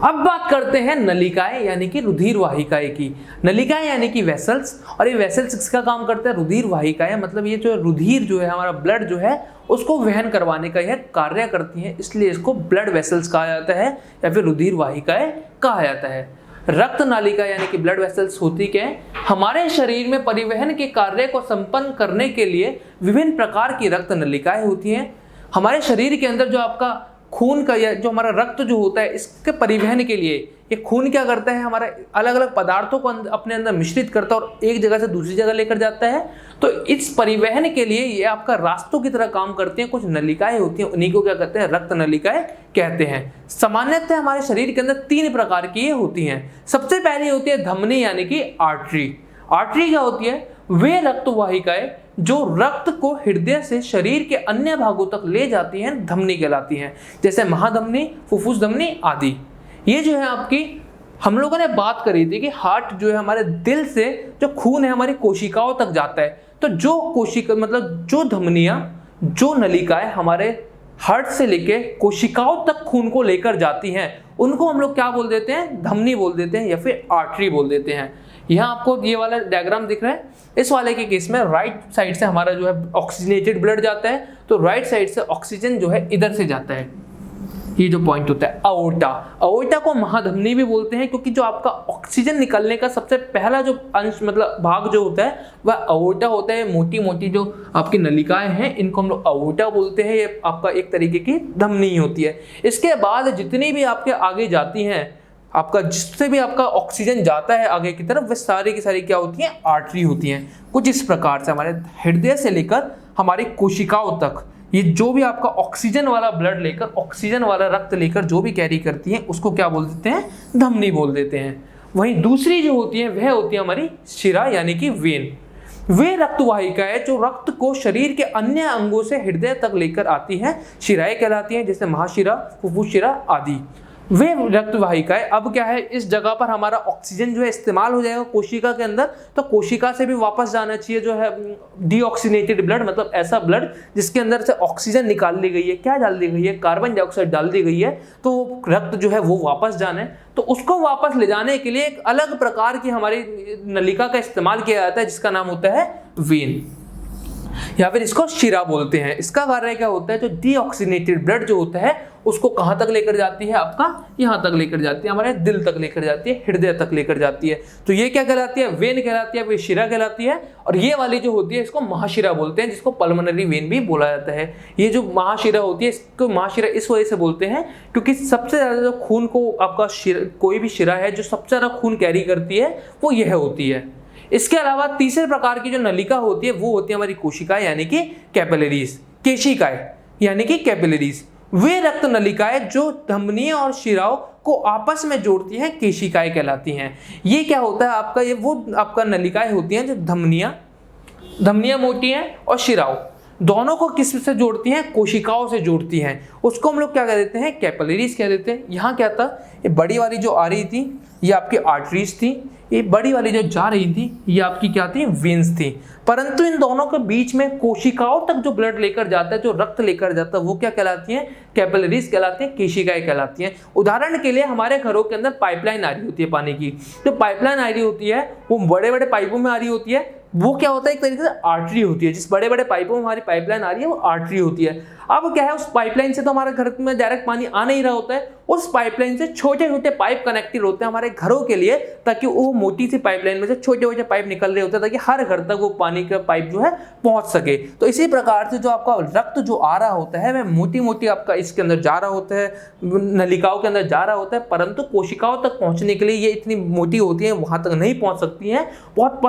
अब बात करते हैं नलिकाएं यानी कि रुधिर वाहिकाएं की। नलिकाएं यानी कि वेसल्स, और ये वेसल्स किसका काम करते हैं? रुधिर वाहिकाएं, मतलब ये जो रुधिर जो है हमारा ब्लड जो है उसको वहन करवाने का यह कार्य करती है, इसलिए इसको ब्लड वेसल्स कहा जाता है या फिर रुधिर वाहिकाएं कहा जाता है। रक्त नालिका यानी कि ब्लड वेसल्स होती क्या है? हमारे शरीर में परिवहन के कार्य को संपन्न करने के लिए विभिन्न प्रकार की रक्त नलिकाएं होती हैं। हमारे शरीर के अंदर जो आपका खून का या जो हमारा रक्त जो होता है इसके परिवहन के लिए ये खून क्या करता है? हमारे अलग अलग पदार्थों को अपने अंदर मिश्रित करता है और एक जगह से दूसरी जगह लेकर जाता है। तो इस परिवहन के लिए ये आपका रास्तों की तरह काम करते हैं। कुछ नलिकाएं होती हैं, उन्हीं को क्या कहते हैं? रक्त नलिकाएं कहते हैं। सामान्यतः हमारे शरीर के अंदर 3 प्रकार की ये होती हैं। सबसे पहली होती है धमनी यानी कि आर्टरी। आर्टरी क्या होती है? वे रक्त वाहिकाएं जो रक्त को हृदय से शरीर के अन्य भागों तक ले जाती हैं, धमनी कहलाती हैं। जैसे महाधमनी, फुफ्फुस धमनी आदि। ये जो है आपकी, हम लोगों ने बात करी थी कि हार्ट जो है हमारे दिल से जो खून है हमारी कोशिकाओं तक जाता है। तो जो कोशिका मतलब जो धमनियां, जो नलिकाएं हमारे हार्ट से लेके कोशिकाओं तक खून को लेकर जाती हैं, उनको हम लोग क्या बोल देते हैं? धमनी बोल देते हैं या फिर आर्टरी बोल देते हैं। यहाँ आपको ये वाला डायग्राम दिख रहा है। इस वाले के केस में राइट साइड से हमारा जो है ऑक्सीजनेटेड ब्लड जाता है, तो राइट साइड से ऑक्सीजन जो है इधर से जाता है। ये जो पॉइंट होता है अओर्टा, अओर्टा को महाधमनी भी बोलते हैं क्योंकि जो आपका ऑक्सीजन निकलने का सबसे पहला जो अंश मतलब भाग जो होता है वह अओर्टा होता है। मोटी मोटी जो आपकी नलिकाएं हैं इनको हम लोग अओर्टा बोलते हैं। ये आपका एक तरीके की धमनी होती है। इसके बाद जितनी भी आपके आगे जाती हैं, आपका जिससे भी आपका ऑक्सीजन जाता है आगे की तरफ, वह सारी की सारी क्या होती हैं? आर्टरी होती हैं। कुछ इस प्रकार से हमारे हृदय से लेकर हमारी कोशिकाओं तक ये जो भी आपका ऑक्सीजन वाला ब्लड लेकर, ऑक्सीजन वाला रक्त लेकर जो भी कैरी करती हैं उसको क्या बोल देते हैं? धमनी बोल देते हैं। वहीं दूसरी जो होती है वह होती है हमारी शिरा यानी कि वेन। वे रक्त वाहिकाएं जो रक्त को शरीर के अन्य अंगों से हृदय तक लेकर आती हैं, शिराएं कहलाती हैं, जैसे महाशिरा, फुफ्फुस शिरा आदि। वे रक्त वाहिकाएं, अब क्या है, इस जगह पर हमारा ऑक्सीजन जो है इस्तेमाल हो जाएगा कोशिका के अंदर, तो कोशिका से भी वापस जाना चाहिए जो है डीऑक्सीनेटेड ब्लड, मतलब ऐसा ब्लड जिसके अंदर से ऑक्सीजन निकाल ली गई है, क्या डाल दी गई है? कार्बन डाइऑक्साइड डाल दी गई है। तो रक्त जो है वो वापस जाना है, तो उसको वापस ले जाने के लिए एक अलग प्रकार की हमारी नलिका का इस्तेमाल किया जाता है जिसका नाम होता है वेन, या फिर इसको शिरा बोलते हैं। इसका कार्य क्या होता है? जो डीऑक्सीनेटेड ब्लड जो होता है उसको कहाँ तक लेकर जाती है? आपका यहाँ तक लेकर जाती है, हमारे दिल तक लेकर जाती है, हृदय तक लेकर जाती है। तो ये क्या कहलाती है? वेन कहलाती है, फिर शिरा कहलाती है। और ये वाली जो होती है इसको महाशिरा बोलते हैं, जिसको पल्मोनरी वेन भी बोला जाता है। ये जो महाशिरा होती है इसको महाशिरा इस वजह से बोलते हैं क्योंकि सबसे ज़्यादा जो खून को आपका कोई भी शिरा है जो सबसे ज़्यादा खून कैरी करती है वो यह होती है। इसके अलावा तीसरे प्रकार की जो नलिका होती है वो होती है हमारी कोशिकाएं यानी कि कैपिलरीज, केशिकाएं यानी कि कैपिलरीज। वे रक्त नलिकाएं जो धमनी और शिराओं को आपस में जोड़ती हैं केशिकाएं कहलाती हैं। ये क्या होता है आपका? ये वो आपका नलिकाएं होती हैं जो धमनियां मोटी हैं और शिराओं दोनों को किस से जोड़ती हैं? कोशिकाओं से जोड़ती हैं। उसको हम लोग क्या कह देते हैं? कैपिलरीज कह देते हैं। यहाँ क्या था? ये बड़ी वाली जो आ रही थी ये आपकी आर्टरीज थी, ये बड़ी वाली जो जा रही थी ये आपकी क्या थी? वेन्स थी। परंतु इन दोनों के बीच में कोशिकाओं तक जो ब्लड लेकर जाता है, जो रक्त लेकर जाता है, वो क्या कहलाती हैं? कैपिलरीज कहलाती हैं, केशिकाएं कहलाती हैं। उदाहरण के लिए हमारे घरों के अंदर पाइपलाइन आ रही होती है पानी की। जो पाइपलाइन आ रही होती है वो बड़े बड़े पाइपों में आ रही होती है, वो क्या होता है? एक तरीके से आर्टरी होती है। जिस बड़े बड़े पाइपों में हमारी पाइपलाइन आ रही है वो आर्टरी होती है। अब क्या है, उस पाइपलाइन से तो हमारे घर में डायरेक्ट पानी आ नहीं रहा होता है, उस पाइपलाइन से छोटे छोटे पाइप कनेक्टेड होते हैं हमारे घरों के लिए, ताकि वो मोटी सी पाइपलाइन में से छोटे छोटे पाइप निकल रहे होते हैं ताकि हर घर तक वो पानी का पाइप जो है पहुंच सके। तो इसी प्रकार से जो आपका रक्त जो आ रहा होता है वह मोटी मोटी आपका इसके अंदर जा रहा होता है, नलिकाओं के अंदर जा रहा होता है, परंतु कोशिकाओं तक पहुंचने के लिए ये इतनी मोटी होती है, वहां तक नहीं पहुंच सकती हैं। बहुत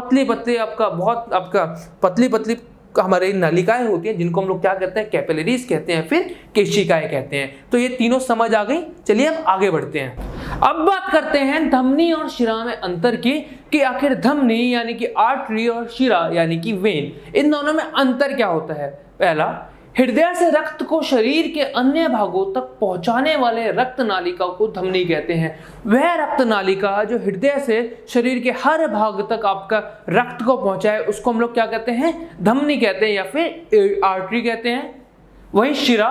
पतली पतली हमारी नलिकाएं होती हैं जिनको हम लोग क्या कहते हैं? कैपिलरीज कहते हैं, फिर केशिकाएं कहते हैं। तो ये तीनों समझ आ गई। चलिए अब आगे बढ़ते हैं। अब बात करते हैं धमनी और शिरा में अंतर की, कि आखिर धमनी यानी कि आर्टरी और शिरा यानी कि वेन, इन दोनों में अंतर क्या होता है? पहला, हृदय से रक्त को शरीर के अन्य भागों तक पहुंचाने वाले रक्त नालिका को धमनी कहते हैं। वह रक्त नालिका जो हृदय से शरीर के हर भाग तक आपका रक्त को पहुंचाए उसको हम लोग क्या कहते हैं? धमनी कहते हैं या फिर आर्टरी कहते हैं। वहीं शिरा,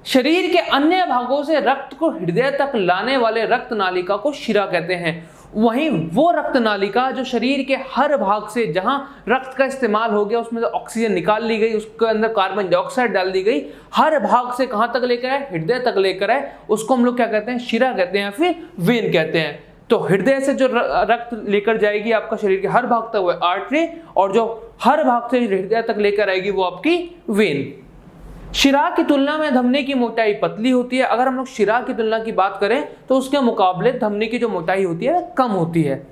शरीर के अन्य भागों से रक्त को हृदय तक लाने वाले रक्त नालिका को शिरा कहते हैं। वहीं वो रक्त नालिका जो शरीर के हर भाग से जहां रक्त का इस्तेमाल हो गया, उसमें से ऑक्सीजन निकाल ली गई, उसके अंदर कार्बन डाइऑक्साइड डाल दी गई, हर भाग से कहां तक लेकर आए, हृदय तक लेकर आए, उसको हम लोग क्या कहते हैं, शिरा कहते हैं या फिर वेन कहते हैं। तो हृदय से जो रक्त लेकर जाएगी आपका शरीर के हर भाग तक वो आर्टरी, और जो हर भाग से हृदय तक लेकर आएगी वो आपकी वेन। शिरा की तुलना में धमनी की मोटाई पतली होती है। अगर हम लोग शिरा की तुलना की बात करें तो उसके मुकाबले धमनी की जो मोटाई होती है कम होती है।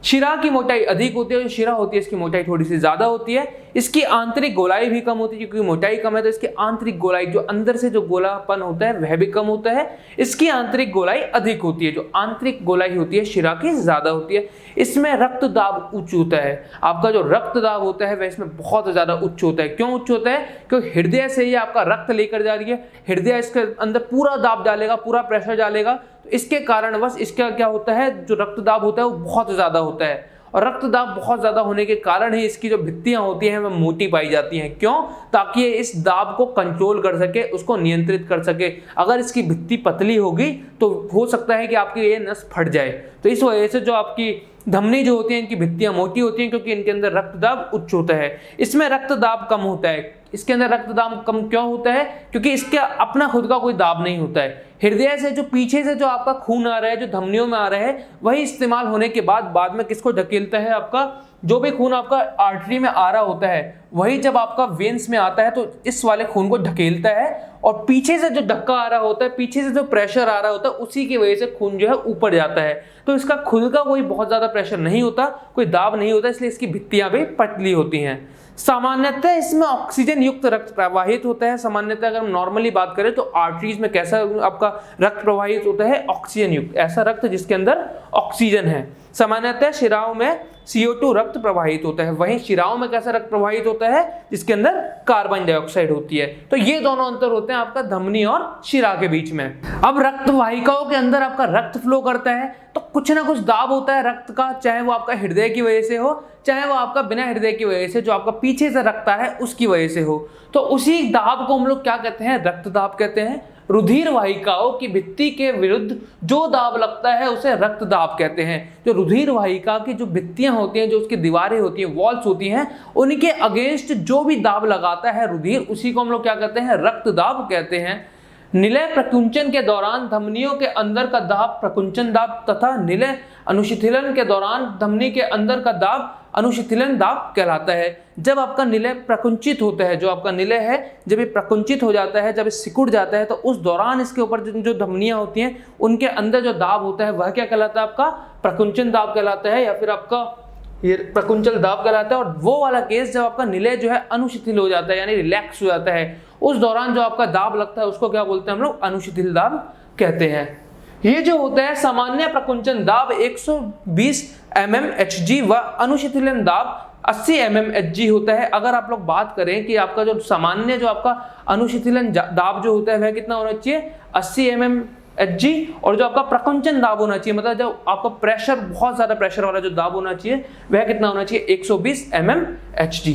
शिरा की मोटाई अधिक होती है, जो शिरा होती है इसकी मोटाई थोड़ी सी ज्यादा होती है। इसकी आंतरिक गोलाई भी कम होती है, क्योंकि मोटाई कम है तो इसकी आंतरिक गोलाई, जो अंदर से जो गोलापन होता है वह भी कम होता है। इसकी आंतरिक गोलाई अधिक होती है, जो आंतरिक गोलाई होती है शिरा की ज्यादा होती है। इसमें रक्त दाब उच्च होता है। आपका जो रक्त दाब होता है वह इसमें बहुत ज्यादा उच्च होता है। क्यों उच्च होता है? क्योंकि हृदय से ये आपका रक्त लेकर जा रही है, हृदय इसके अंदर पूरा दाब डालेगा, पूरा प्रेशर डालेगा, तो इसके कारण बस इसका क्या होता है, जो रक्त दाब होता है वो बहुत ज्यादा होता है। और रक्त दाब बहुत ज्यादा होने के कारण ही इसकी जो भित्तियां होती हैं वह मोटी पाई जाती हैं। क्यों? ताकि ये इस दाब को कंट्रोल कर सके, उसको नियंत्रित कर सके। अगर इसकी भित्ति पतली होगी तो हो सकता है कि आपकी ये नस फट जाए। तो इस वजह से जो आपकी धमनी जो होती है इनकी भित्तियां मोटी होती हैं, क्योंकि इनके अंदर रक्त दाब उच्च होता है। इसमें रक्त दाब कम होता है। इसके अंदर रक्त दाब कम क्यों होता है? क्योंकि इसका अपना खुद का कोई दाब नहीं होता है। हृदय से जो पीछे से जो आपका खून आ रहा है, जो धमनियों में आ रहा है, वही इस्तेमाल होने के बाद में किसको ढकेलता है, आपका जो भी खून आपका आर्टरी में आ रहा होता है वही जब आपका वेन्स में आता है तो इस वाले खून को ढकेलता है, और पीछे से जो धक्का आ रहा होता है, पीछे से जो प्रेशर आ रहा होता है, उसी की वजह से खून जो है ऊपर जाता है। तो इसका खुद का कोई बहुत ज्यादा प्रेशर नहीं होता, कोई दाब नहीं होता, इसलिए इसकी भित्तियां भी पतली होती हैं। सामान्यतः इसमें ऑक्सीजन युक्त रक्त प्रवाहित होता है। सामान्यतः अगर हम नॉर्मली बात करें तो आर्टरीज में कैसा आपका रक्त प्रवाहित होता है, ऑक्सीजन युक्त, ऐसा रक्त जिसके अंदर ऑक्सीजन है। सामान्यतः शिराओं में CO2 रक्त प्रवाहित होता है। वहीं शिराओं में कैसा रक्त प्रवाहित होता है, जिसके अंदर कार्बन डाइऑक्साइड होती है। तो ये दोनों अंतर होते हैं आपका धमनी और शिरा के बीच में। अब रक्त वाहिकाओं के अंदर आपका रक्त फ्लो करता है तो कुछ ना कुछ दाब होता है रक्त का, चाहे वो आपका हृदय की वजह से हो, चाहे वो आपका बिना हृदय की वजह से जो आपका पीछे से रक्त है उसकी वजह से हो। तो उसी दाब को हम लोग क्या कहते हैं, रक्त दाब कहते हैं। रुधिर वाहिकाओं की भित्ति के विरुद्ध जो दाब लगता है उसे रक्त दाब कहते हैं। जो रुधिर वाहिका की जो भित्तियां होती हैं, जो उसकी दीवारें होती हैं, वॉल्स होती हैं, उनके अगेंस्ट जो भी दाब लगाता है रुधिर, उसी को हम लोग क्या कहते हैं, रक्त दाब कहते हैं। निलय प्रकुंचन के दौरान धमनियों के अंदर का दाब प्रकुंचन दाब तथा निलय अनुशिथिलन के दौरान धमनी के अंदर का दाब अनुशिथिलन दाब कहलाता है। जब आपका निलय प्रकुंचित होता है, जो आपका निलय है जब ये प्रकुंचित हो जाता है, जब ये सिकुड़ जाता है, तो उस दौरान इसके ऊपर जो धमनियां होती हैं उनके अंदर जो दाब होता है वह क्या कहलाता है, आपका प्रकुंचन दाब कहलाता है, या फिर आपका ये प्रकुंचल दाब कहलाता है। और वो वाला केस जब आपका निलय जो है अनुशिथिल हो जाता है, यानी रिलैक्स हो जाता है, उस दौरान जो आपका दाब लगता है उसको क्या बोलते हैं हम लोग, अनुशिथिल दाब कहते हैं। ये जो होता है सामान्य प्रकुंचन दाब 120 mmHg व अनुशिथिलन दाब 80 mmHg होता है। अगर आप लोग बात करें कि आपका जो सामान्य जो आपका अनुशिथिलन दाब जो होता है वह कितना होना चाहिए, 80 mmHg, और जो आपका प्रकुंचन दाब होना चाहिए, मतलब जो आपका प्रेशर, बहुत ज्यादा प्रेशर वाला जो दाब होना चाहिए वह कितना होना चाहिए, 120 mmHg।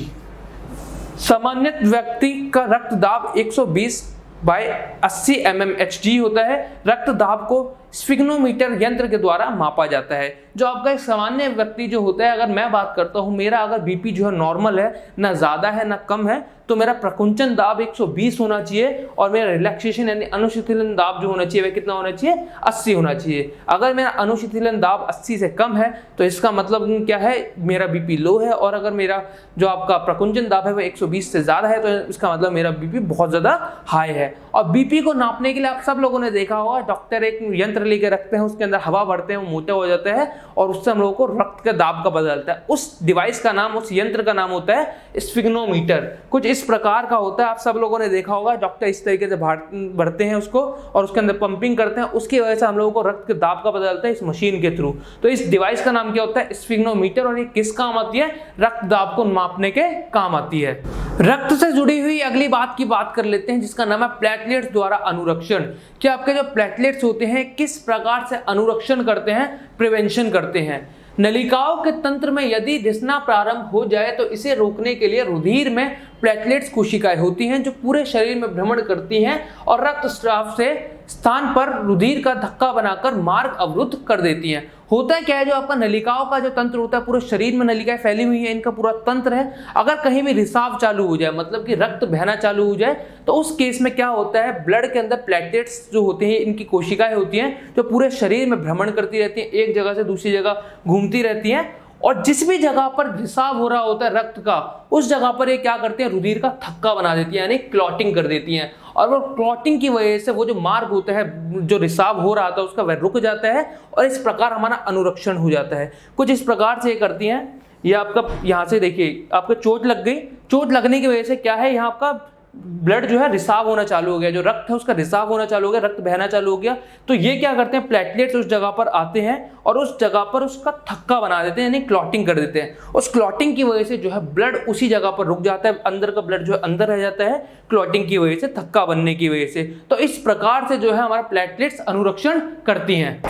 सामान्य व्यक्ति का रक्त दाब 120/80 mmHg होता है। रक्त दाब को स्फिग्नोमीटर यंत्र के द्वारा मापा जाता है। जो आपका एक सामान्य व्यक्ति जो होता है, अगर मैं बात करता हूं, मेरा अगर बीपी जो है नॉर्मल है, ना ज्यादा है ना कम है, तो मेरा प्रकुंचन दाब 120 होना चाहिए, और मेरा रिलैक्सेशन यानी अनुशिथिलन दाब जो होना चाहिए वह कितना होना चाहिए, 80 होना चाहिए। अगर मेरा अनुशिथिलन दाब 80 से कम है तो इसका मतलब क्या है, मेरा बीपी लो है, और अगर मेरा जो आपका प्रकुंचन दाब है वह 120 से ज्यादा है तो इसका मतलब मेरा बीपी बहुत ज्यादा हाई है। और बीपी को नापने के लिए आप सब लोगों ने देखा होगा, डॉक्टर एक यंत्र लेके रखते हैं, उसके अंदर हवा भरते हैं, वो मोटा हो जाता है, और उससे हम लोगों को रक्त का दाब का बदलता है। उस डिवाइस का नाम, उस यंत्र का नाम होता है स्फिग्नोमीटर। कुछ इस प्रकार का होता है, आप सब लोगों ने देखा होगा, डॉक्टर इस तरीके से भरते हैं उसको और उसके अंदर पंपिंग करते हैं, उसकी वजह से हम लोगों को रक्त के दाब का बदलता है इस मशीन के थ्रू। तो इस डिवाइस का नाम क्या होता है, स्फिग्नोमीटर, और ये किस काम आती है, रक्त दाब को मापने के काम आती है। रक्त से जुड़ी हुई अगली बात की बात कर लेते हैं, जिसका नाम है प्लेटलेट्स द्वारा अनुरक्षण। कि आपके जो प्लेटलेट्स होते हैं किस प्रकार से अनुरक्षण करते हैं, प्रिवेंशन करते हैं। नलिकाओं के तंत्र में यदि रिसना प्रारंभ हो जाए तो इसे रोकने के लिए रुधिर में प्लेटलेट्स कोशिकाएं होती हैं जो पूरे शरीर में भ्रमण करती हैं और रक्तस्राव से स्थान पर रुधिर का धक्का बनाकर मार्ग अवरुद्ध कर देती हैं। होता है क्या है, जो आपका नलिकाओं का जो तंत्र होता है, पूरे शरीर में नलिकाएं फैली हुई है, इनका पूरा तंत्र है। अगर कहीं भी रिसाव चालू हो जाए, मतलब कि रक्त बहना चालू हो जाए, तो उस केस में क्या होता है, ब्लड के अंदर प्लेटलेट्स जो होते हैं, इनकी कोशिकाएं होती हैं जो पूरे शरीर में भ्रमण करती रहती हैं, एक जगह से दूसरी जगह घूमती रहती हैं और जिस भी जगह पर रिसाव हो रहा होता है रक्त का, उस जगह पर ये क्या करते हैं, रुधिर का थक्का बना देती है, यानी क्लॉटिंग कर देती हैं। और वो क्लॉटिंग की वजह से वो जो मार्ग होता है, जो रिसाव हो रहा था उसका, वह रुक जाता है और इस प्रकार हमारा अनुरक्षण हो जाता है। कुछ इस प्रकार से ये करती हैं। ये आपका यहाँ से देखिए, आपको चोट लग गई, चोट लगने की वजह से क्या है, यहाँ आपका ब्लड जो है रिसाव होना चालू हो गया, जो रक्त है उसका रिसाव होना चालू हो गया, रक्त बहना चालू हो गया। तो ये क्या करते हैं, प्लेटलेट्स उस जगह पर आते हैं और उस जगह पर उसका थक्का बना देते हैं, यानी क्लॉटिंग कर देते हैं। उस क्लॉटिंग की वजह से जो है ब्लड उसी जगह पर रुक जाता है, अंदर का ब्लड जो है अंदर रह जाता है, क्लॉटिंग की वजह से, थक्का बनने की वजह से। तो इस प्रकार से जो है हमारा प्लेटलेट्स अनुरक्षण करती हैं।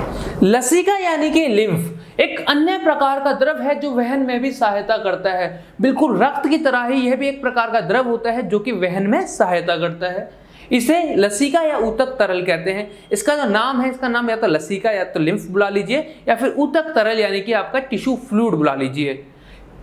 लसिका यानी कि लिम्फ एक अन्य प्रकार का द्रव है जो वहन में भी सहायता करता है। बिल्कुल रक्त की तरह ही यह भी एक प्रकार का द्रव होता है जो कि वहन में सहायता करता है। इसे लसिका या ऊतक तरल कहते हैं। इसका जो नाम है, इसका नाम या तो लसिका या तो लिम्फ बुला लीजिए, या फिर ऊतक तरल यानी कि आपका टिश्यू फ्लूइड बुला लीजिए।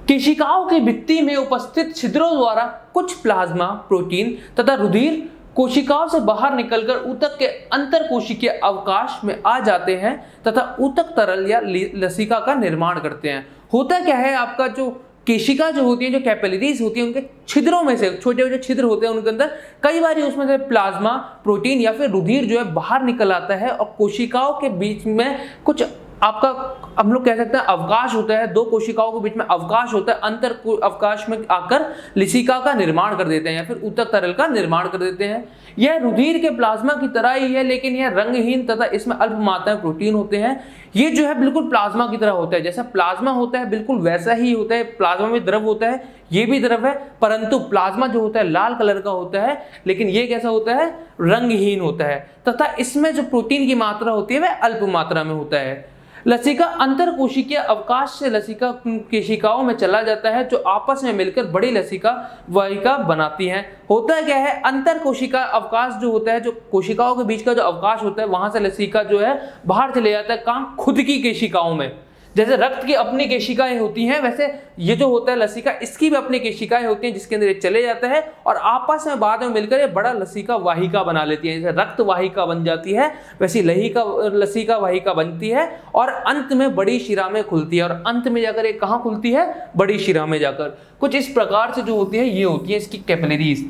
केशिकाओं की भित्ति में उपस्थित छिद्रों द्वारा कुछ प्लाज्मा, प्रोटीन तथा रुधिर कोशिकाओं से बाहर निकलकर ऊतक के अंतर कोशिकीय अवकाश में आ जाते हैं तथा ऊतक तरल या लसिका का निर्माण करते हैं। होता क्या है, आपका जो केशिका जो होती है, जो कैपिलरीज होती है, उनके छिद्रों में से, छोटे छोटे छिद्र होते हैं उनके अंदर, कई बार उसमें से प्लाज्मा, प्रोटीन या फिर रुधिर जो है बाहर निकल आता है और कोशिकाओं के बीच में कुछ आपका, हम लोग कह सकते हैं, अवकाश होता है। दो कोशिकाओं के बीच में अवकाश होता है, अंतर अवकाश में आकर लसिका का निर्माण कर देते हैं या फिर ऊतक तरल का निर्माण कर देते हैं। यह रुधिर के प्लाज्मा की तरह ही है, लेकिन यह रंगहीन तथा इसमें अल्प मात्रा में प्रोटीन होते हैं। ये जो है बिल्कुल प्लाज्मा की तरह होता है, जैसा प्लाज्मा होता है बिल्कुल वैसा ही होता है। प्लाज्मा में द्रव होता है, ये भी द्रव है, परंतु प्लाज्मा जो होता है लाल कलर का होता है, लेकिन ये कैसा होता है, रंगहीन होता है तथा इसमें जो प्रोटीन की मात्रा होती है वह अल्प मात्रा में होता है। लसिका अंतर कोशिकीय अवकाश से लसिका केशिकाओं में चला जाता है जो आपस में मिलकर बड़ी लसिका वाहिका बनाती हैं। होता है क्या है, अंतर कोशिका अवकाश जो होता है, जो कोशिकाओं के बीच का जो अवकाश होता है, वहां से लसिका जो है बाहर चले जाता है, काम खुद की केशिकाओं में। जैसे रक्त की अपनी केशिकाएं होती हैं, वैसे ये जो होता है लसिका, इसकी भी अपनी केशिकाएं होती हैं जिसके अंदर ये चले जाता है और आपस में बाद में मिलकर ये बड़ा लसिका वाहिका बना लेती है। जैसे रक्त वाहिका बन जाती है, वैसी लसिका वाहिका बनती है और अंत में बड़ी शिरा में खुलती है। और अंत में जाकर ये कहाँ खुलती है, बड़ी शिरा में जाकर। कुछ इस प्रकार से जो होती है, ये होती है इसकी कैपिलरीज।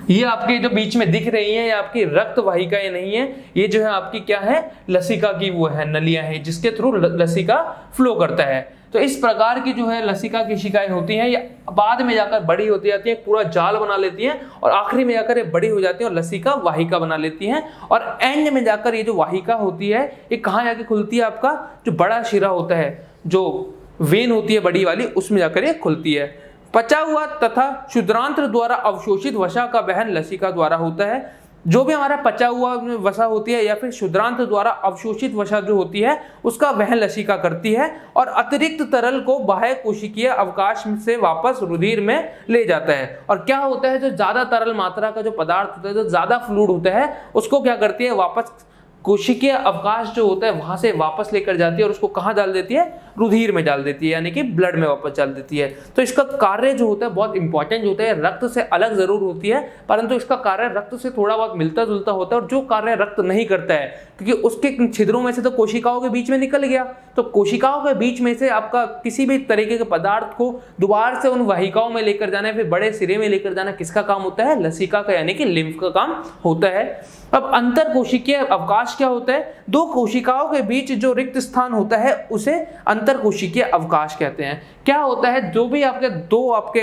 ये आपके जो बीच में दिख रही हैं, ये आपकी रक्त वाहिकाएं नहीं है, ये जो है आपकी क्या है, लसिका की वो है, नलियां हैं जिसके थ्रू लसिका फ्लो करता है। तो इस प्रकार की जो है लसिका की शिकाएं होती हैं, ये बाद में जाकर बड़ी होती जाती है, पूरा जाल बना लेती हैं और आखिरी में जाकर ये बड़ी हो जाती है और लसिका वाहिका बना लेती हैं। और एंड में जाकर ये जो वाहिका होती है, ये कहाँ जाके खुलती है, आपका जो बड़ा शिरा होता है, जो वेन होती है बड़ी वाली, उसमें जाकर ये खुलती है। पचा हुआ तथा क्षुद्रांत्र द्वारा अवशोषित वसा का वहन लसिका द्वारा होता है। जो भी हमारा पचा हुआ वसा होती है या फिर क्षुद्रांत्र द्वारा अवशोषित वसा जो होती है, उसका वहन लसिका करती है और अतिरिक्त तरल को बाह्य कोशिकीय अवकाश से वापस रुधिर में ले जाता है। और क्या होता है, जो ज्यादा तरल मात्रा का जो पदार्थ होता है, जो ज्यादा फ्लूइड होता है, उसको क्या करती है, वापस कोशिकीय अवकाश जो होता है वहां से वापस लेकर जाती है और उसको कहाँ डाल देती है, रुधिर में डाल देती है, यानी कि ब्लड में वापस डाल देती है। तो इसका कार्य जो होता है बहुत इंपॉर्टेंट होता है, रक्त से अलग जरूर होती है, परंतु इसका कार्य रक्त से थोड़ा बहुत मिलता जुलता होता है। और जो कार्य रक्त नहीं करता है, क्योंकि उसके छिद्रों में से तो कोशिकाओं के बीच में निकल गया, तो कोशिकाओं के बीच में से आपका किसी भी तरीके के पदार्थ को दोबारा से उन वाहिकाओं में लेकर जाना है, फिर बड़े सिरे में लेकर जाना, किसका काम होता है, लसिका का, यानी कि लिम्फ का काम होता है। अब अंतर कोशिकीय अवकाश क्या होता है, दो कोशिकाओं के बीच जो रिक्त स्थान होता है उसे अंतर कोशिकीय अवकाश कहते हैं। क्या होता है, जो भी आपके दो आपके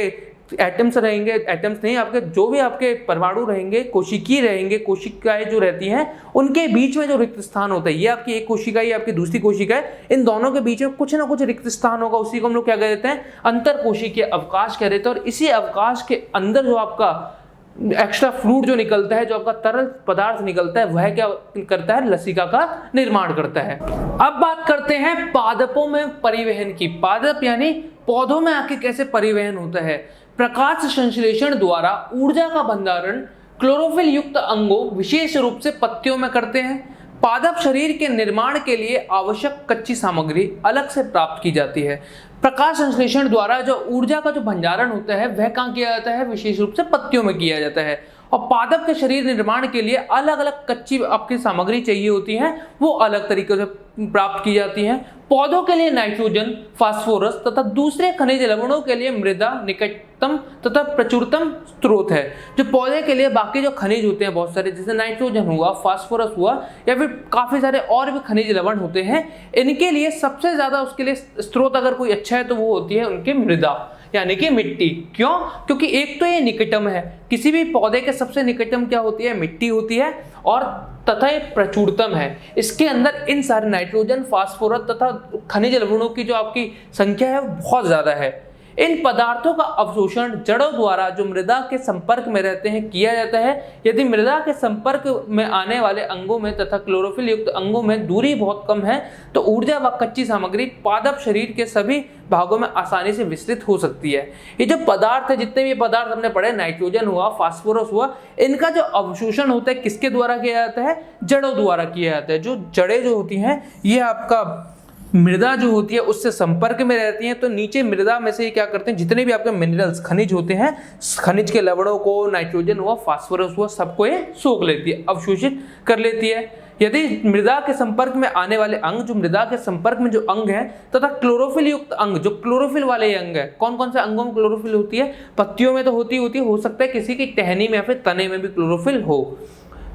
एटम्स रहेंगे, एटम्स नहीं, आपके जो भी आपके परमाणु रहेंगे, कोशिकीय रहेंगे, कोशिकाएं जो रहती हैं, उनके बीच में जो रिक्त स्थान होता है, ये आपकी एक कोशिका, ये आपकी दूसरी कोशिका है, इन दोनों के बीच में कुछ ना कुछ रिक्त स्थान होगा, उसी को हम लोग क्या कह देते हैं, अंतर कोशिकीय अवकाश कह देते हैं। और इसी अवकाश के अंदर जो आपका एक्स्ट्रा फ्लूइड जो निकलता है, जो आपका तरल पदार्थ निकलता है, वह क्या करता है, लसिका का निर्माण करता है। अब बात करते हैं पादपों में परिवहन की। पादप यानी पौधों में आके कैसे परिवहन होता है। प्रकाश संश्लेषण द्वारा ऊर्जा का भंडारण क्लोरोफिल युक्त अंगों विशेष रूप से पत्तियों में करते हैं। पादप शरीर के निर्माण के लिए आवश्यक कच्ची सामग्री अलग से प्राप्त की जाती है। प्रकाश संश्लेषण द्वारा जो ऊर्जा का जो भंडारण होता है वह कहाँ किया जाता है, विशेष रूप से पत्तियों में किया जाता है। और पादप के शरीर निर्माण के लिए अलग अलग कच्ची आपकी सामग्री चाहिए होती है, वो अलग तरीके से प्राप्त की जाती हैं। पौधों के लिए नाइट्रोजन, फास्फोरस तथा दूसरे खनिज लवणों के लिए मृदा निकटतम तथा प्रचुरतम स्रोत है। जो पौधे के लिए बाकी जो खनिज होते हैं बहुत सारे, जैसे नाइट्रोजन हुआ, फास्फोरस हुआ, या फिर काफी सारे और भी खनिज लवण होते हैं, इनके लिए सबसे ज्यादा उसके लिए स्रोत अगर कोई अच्छा है तो वो होती है उनकी मृदा यानी कि मिट्टी। क्यों? क्योंकि एक तो ये निकटम है, किसी भी पौधे के सबसे निकटम क्या होती है, मिट्टी होती है, और तथा ये प्रचुरतम है। इसके अंदर इन सारे नाइट्रोजन, फास्फोरस तथा खनिज लवणों की जो आपकी संख्या है वो बहुत ज्यादा है। इन पदार्थों का अवशोषण जड़ों द्वारा जो मृदा के संपर्क में रहते हैं किया जाता है। यदि मृदा के संपर्क में आने वाले अंगों में तथा क्लोरोफिल युक्त अंगों में दूरी बहुत कम है तो ऊर्जा व कच्ची सामग्री पादप शरीर के सभी भागों में आसानी से विस्तृत हो सकती है। ये जो पदार्थ है, जितने भी पदार्थ हमने पढ़े, नाइट्रोजन हुआ, फास्फोरस हुआ, इनका जो अवशोषण होता है किसके द्वारा किया जाता है, जड़ों द्वारा किया जाता है। जो जड़ें जो होती हैं ये आपका मृदा जो होती है उससे संपर्क में रहती हैं, तो नीचे मृदा में से क्या करते हैं, जितने भी आपके मिनरल्स खनिज होते हैं, खनिज के लवणों को, नाइट्रोजन हुआ, फास्फोरस हुआ, सबको ये सोख लेती है, अवशोषित कर लेती है। यदि मृदा के संपर्क में आने वाले अंग, जो मृदा के संपर्क में जो अंग है, तथा क्लोरोफिल युक्त अंग, जो क्लोरोफिल वाले अंग है, कौन कौन से अंगों में क्लोरोफिल होती है, पत्तियों में तो होती है, हो सकता है किसी की टहनी में या फिर तने में भी क्लोरोफिल हो।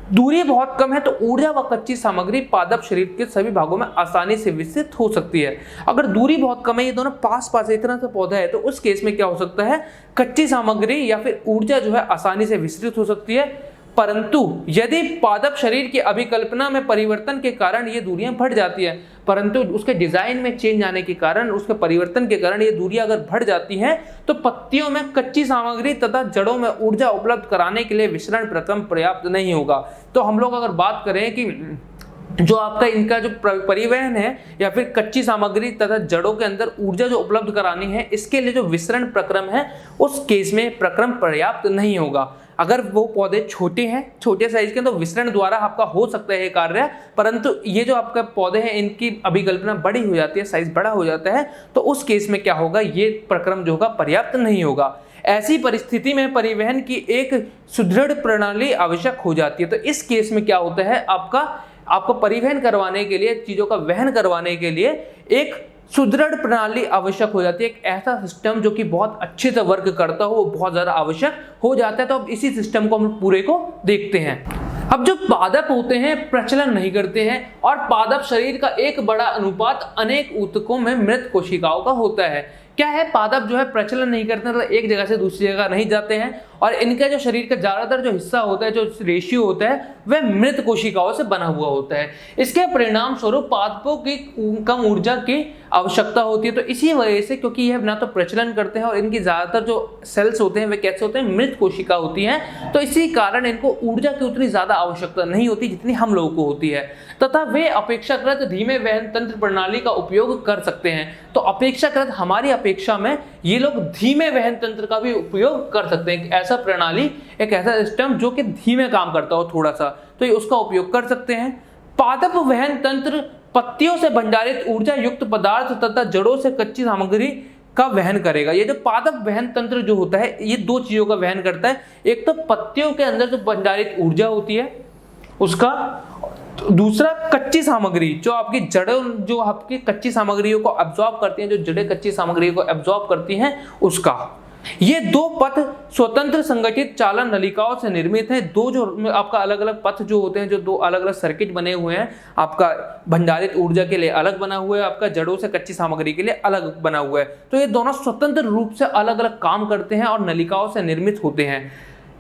दूरी बहुत कम है तो ऊर्जा व कच्ची सामग्री पादप शरीर के सभी भागों में आसानी से विस्तृत हो सकती है। अगर दूरी बहुत कम है, ये दोनों पास पास इतना सा पौधा है, तो उस केस में क्या हो सकता है, कच्ची सामग्री या फिर ऊर्जा जो है आसानी से विस्तृत हो सकती है। परंतु यदि पादप शरीर की अभिकल्पना में परिवर्तन के कारण ये दूरियां बढ़ जाती है, परंतु उसके डिजाइन में चेंज आने के कारण, उसके परिवर्तन के कारण ये दूरियां अगर बढ़ जाती हैं तो पत्तियों में कच्ची सामग्री तथा जड़ों में ऊर्जा उपलब्ध कराने के लिए विसरण प्रक्रम पर्याप्त नहीं होगा। तो हम लोग अगर बात करें कि जो आपका इनका जो परिवहन है या फिर कच्ची सामग्री तथा जड़ों के अंदर ऊर्जा जो उपलब्ध करानी है, इसके लिए जो विसरण प्रक्रम है उस केस में प्रक्रम पर्याप्त नहीं होगा। अगर वो पौधे छोटे हैं, छोटे साइज के, तो विसरण द्वारा आपका हो सकता है कार्य, परंतु ये जो आपका पौधे हैं इनकी अभिकल्पना बड़ी हो जाती है, साइज बड़ा हो जाता है, तो उस केस में क्या होगा, ये प्रक्रम जो होगा पर्याप्त नहीं होगा। ऐसी परिस्थिति में परिवहन की एक सुदृढ़ प्रणाली आवश्यक हो जाती है। तो इस केस में क्या होता है, आपको परिवहन करवाने के लिए, चीजों का वहन करवाने के लिए एक सुदृढ़ प्रणाली आवश्यक हो जाती है। एक ऐसा सिस्टम जो कि बहुत अच्छे से वर्क करता हो, वो बहुत ज्यादा आवश्यक हो जाता है। तो अब इसी सिस्टम को हम पूरे को देखते हैं। अब जो पादप होते हैं प्रचलन नहीं करते हैं, और पादप शरीर का एक बड़ा अनुपात अनेक ऊतकों में मृत कोशिकाओं का होता है। क्या है, पादप जो है प्रचलन नहीं करते, मतलब एक जगह से दूसरी जगह नहीं जाते हैं, और इनका जो शरीर का ज्यादातर जो हिस्सा होता है, जो रेशियो होता है, वह मृत कोशिकाओं से बना हुआ होता है। इसके परिणाम स्वरूप पादपों की कम ऊर्जा की आवश्यकता होती है। तो इसी वजह से, क्योंकि यह ना तो प्रचलन करते हैं और इनकी ज्यादातर जो सेल्स होते हैं वे कैसे होते हैं, मृत कोशिका होती हैं, तो इसी कारण इनको ऊर्जा की उतनी ज्यादा आवश्यकता नहीं होती जितनी हम लोगों को होती है, तथा वे अपेक्षाकृत धीमे वहन तंत्र प्रणाली का उपयोग कर सकते हैं। तो अपेक्षाकृत, हमारी अपेक्षा में ये लोग धीमे वहन तंत्र का भी उपयोग कर सकते हैं। एक ऐसा प्रणाली, एक ऐसा सिस्टम जो कि धीमे काम करता हो थोड़ा सा, तो ये उसका उपयोग कर सकते हैं। पादप वहन तंत्र पत्तियों से भंडारित ऊर्जा युक्त पदार्थ तथा जड़ों से कच्ची सामग्री का वहन करेगा। ये जो पादप वहन तंत्र जो होता है, ये दो चीजों का वहन करता है। एक तो पत्तियों के अंदर जो भंडारित ऊर्जा होती है उसका, दूसरा कच्ची सामग्री, जो आपकी जड़ें जो आपकी कच्ची सामग्रियों को एब्जॉर्ब करती हैं, जो जड़ें कच्ची सामग्रियों को एब्जॉर्ब करती हैं, उसका। ये दो पथ स्वतंत्र संगठित चालन नलिकाओं से निर्मित हैं। दो जो आपका अलग अलग पथ जो होते हैं, जो दो अलग अलग सर्किट बने हुए हैं, आपका भंडारित ऊर्जा के लिए अलग बना हुआ है, आपका जड़ों से कच्ची सामग्री के लिए अलग बना हुआ है। तो ये दोनों स्वतंत्र रूप से अलग अलग काम करते हैं और नलिकाओं से निर्मित होते हैं।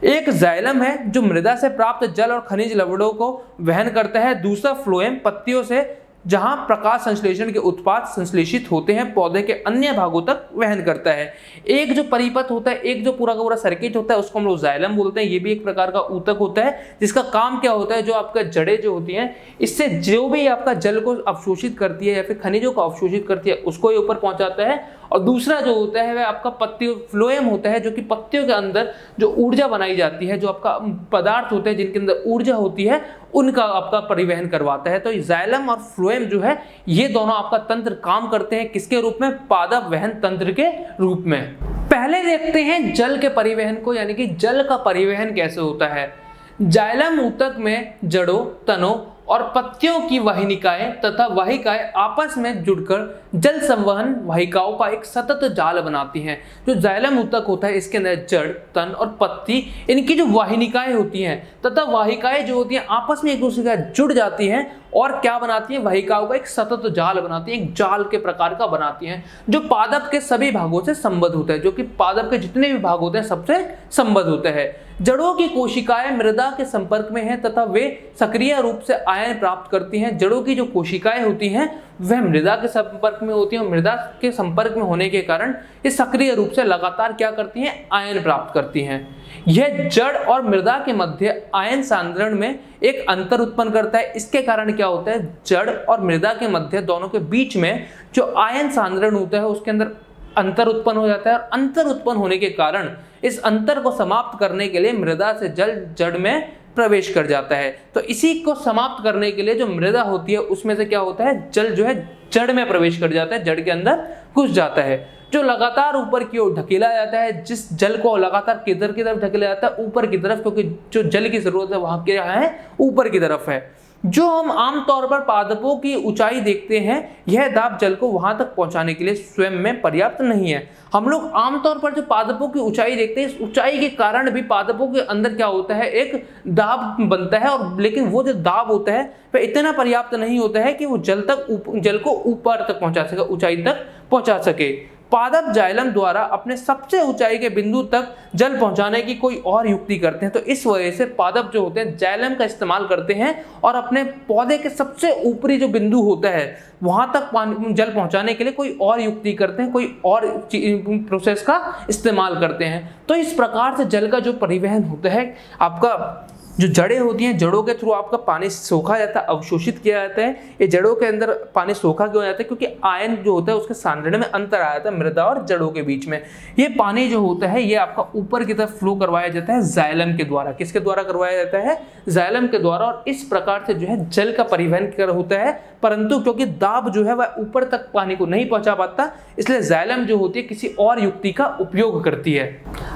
एक जाइलम है जो मृदा से प्राप्त जल और खनिज लवणों को वहन करता है। दूसरा फ्लोएम पत्तियों से जहां प्रकाश संश्लेषण के उत्पाद संश्लेषित होते हैं पौधे के अन्य भागों तक वहन करता है। एक जो परिपथ होता है, एक जो पूरा का पूरा सर्किट होता है, उसको हम लोग जाइलम बोलते हैं। ये भी एक प्रकार का ऊतक होता है जिसका काम क्या होता है, जो आपका जड़ें जो होती हैं इससे जो भी आपका जल को अवशोषित करती है या फिर खनिजों को अवशोषित करती है उसको ये ऊपर पहुंचाता है। और दूसरा जो होता है वह आपका पत्तियों फ्लोएम होता है, जो कि पत्तियों के अंदर जो ऊर्जा बनाई जाती है, जो आपका पदार्थ होते हैं जिनके अंदर ऊर्जा होती है, उनका आपका परिवहन करवाता है। तो जाइलम और फ्लोएम जो है ये दोनों आपका तंत्र काम करते हैं किसके रूप में, पादप वहन तंत्र के रूप में। पहले देखते हैं जल के परिवहन को, यानी कि जल का परिवहन कैसे होता है। जाइलम ऊतक में जड़ों, तनों और पत्तियों की वाहिनिकाएं तथा वाहिकाएं आपस में जुड़कर जल संवहन वाहिकाओं का एक सतत जाल बनाती हैं। जो जाइलम ऊतक होता है इसके अंदर जड़, तन और पत्ती, इनकी जो वाहिनिकाएं होती हैं तथा वाहिकाएं जो होती हैं आपस में एक दूसरे के साथ जुड़ जाती हैं और क्या बनाती है, वाहिकाओं का एक सतत जाल बनाती है, एक जाल के प्रकार का बनाती हैं, जो पादप के सभी भागों से संबद्ध होता है, जो कि पादप के जितने भी भाग होते हैं सबसे संबद्ध होता है। जड़ों की कोशिकाएं मृदा के संपर्क में हैं तथा वे सक्रिय रूप से आयन प्राप्त करती हैं। जड़ों की जो कोशिकाएं होती हैं वह मृदा के संपर्क में होती हैं और मृदा के संपर्क में होने के कारण ये सक्रिय रूप से लगातार क्या करती हैं, आयन प्राप्त करती हैं। यह जड़ और मृदा के मध्य आयन सांद्रण में एक अंतर उत्पन्न करता है। इसके कारण क्या होता है, जड़ और मृदा के मध्य दोनों के बीच में जो आयन सांद्रण होता है उसके अंदर अंतर उत्पन्न हो जाता है। और अंतर उत्पन्न होने के कारण इस अंतर को समाप्त करने के लिए मृदा से जल जड़ में प्रवेश कर जाता है। तो इसी को समाप्त करने के लिए जो मृदा होती है उसमें से क्या होता है, जल जो है जड़ में प्रवेश कर जाता है, जड़ के अंदर घुस जाता है, जो लगातार ऊपर की ओर ढकेला जाता है। जिस जल को लगातार किधर की तरफ ढकेला जाता है, ऊपर की तरफ, क्योंकि जो जल की जरूरत है वहां क्या है, ऊपर की तरफ है। जो हम आमतौर पर पादपों की ऊंचाई देखते हैं, यह दाब जल को वहां तक पहुंचाने के लिए स्वयं में पर्याप्त नहीं है। हम लोग आमतौर पर जो पादपों की ऊंचाई देखते हैं, इस ऊंचाई के कारण भी पादपों के अंदर क्या होता है, एक दाब बनता है, और लेकिन वो जो दाब होता है वह इतना पर्याप्त नहीं होता है कि वो जल को ऊपर तक पहुंचा सके, ऊंचाई तक पहुंचा सके। पादप जाइलम द्वारा अपने सबसे ऊंचाई के बिंदु तक जल पहुंचाने की कोई और युक्ति करते हैं। तो इस वजह से पादप जो होते हैं जाइलम का इस्तेमाल करते हैं और अपने पौधे के सबसे ऊपरी जो बिंदु होता है वहां तक जल पहुंचाने के लिए कोई और युक्ति करते हैं, कोई और प्रोसेस का इस्तेमाल करते हैं। तो इस प्रकार से जल का जो परिवहन होता है, आपका जो जड़ें होती हैं, जड़ों के थ्रू आपका पानी सोखा जाता है, अवशोषित किया जाता है। ये जड़ों के अंदर पानी सोखा क्यों जाता है, क्योंकि आयन जो होता है उसके सांद्रण में अंतर आ जाता है मृदा और जड़ों के बीच में। ये पानी जो होता है ये आपका ऊपर की तरफ फ्लो करवाया जाता है जाइलम के द्वारा। किसके द्वारा करवाया जाता है, जाइलम के द्वारा। और इस प्रकार से जो है जल का परिवहन होता है, परंतु क्योंकि दाब जो है वह ऊपर तक पानी को नहीं पहुंचा पाता, इसलिए जाइलम जो होती है किसी और युक्ति का उपयोग करती है।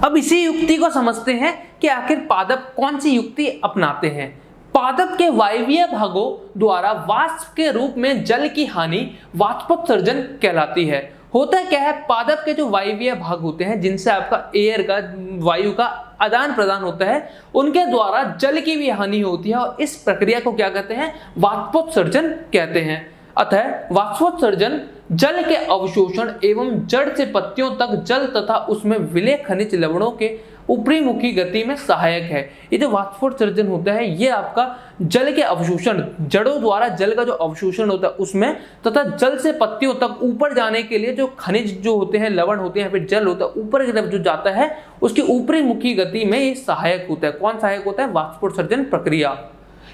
अब इसी युक्ति को समझते हैं कि आखिर पादप कौन सी युक्ति अपनाते हैं। पादप के वायवीय भागों द्वारा वाष्प के रूप में जल की हानि वाष्पोत्सर्जन कहलाती है। होता क्या है, पादप के जो वायवीय भाग होते हैं जिनसे आपका एयर का, वायु का आदान प्रदान होता है, उनके द्वारा जल की भी हानि होती है और इस प्रक्रिया को क्या कहते हैं, वाष्पोत्सर्जन कहते हैं। अतः वाष्पोत्सर्जन जल के अवशोषण एवं जड़ से पत्तियों तक जल तथा उसमें विलय खनिज लवणों के ऊपरी मुखी गति में सहायक है। ये जो वाष्पोत्सर्जन होता है ये आपका जल के अवशोषण, जड़ों द्वारा जल का जो अवशोषण होता है उसमें, तथा जल से पत्तियों तक ऊपर जाने के लिए जो खनिज जो होते हैं, लवण होते हैं, फिर जल होता है, ऊपर की तरफ जो जाता है उसकी ऊपरी मुखी गति में ये सहायक होता है। कौन सहायक होता है, वाष्पोत्सर्जन प्रक्रिया।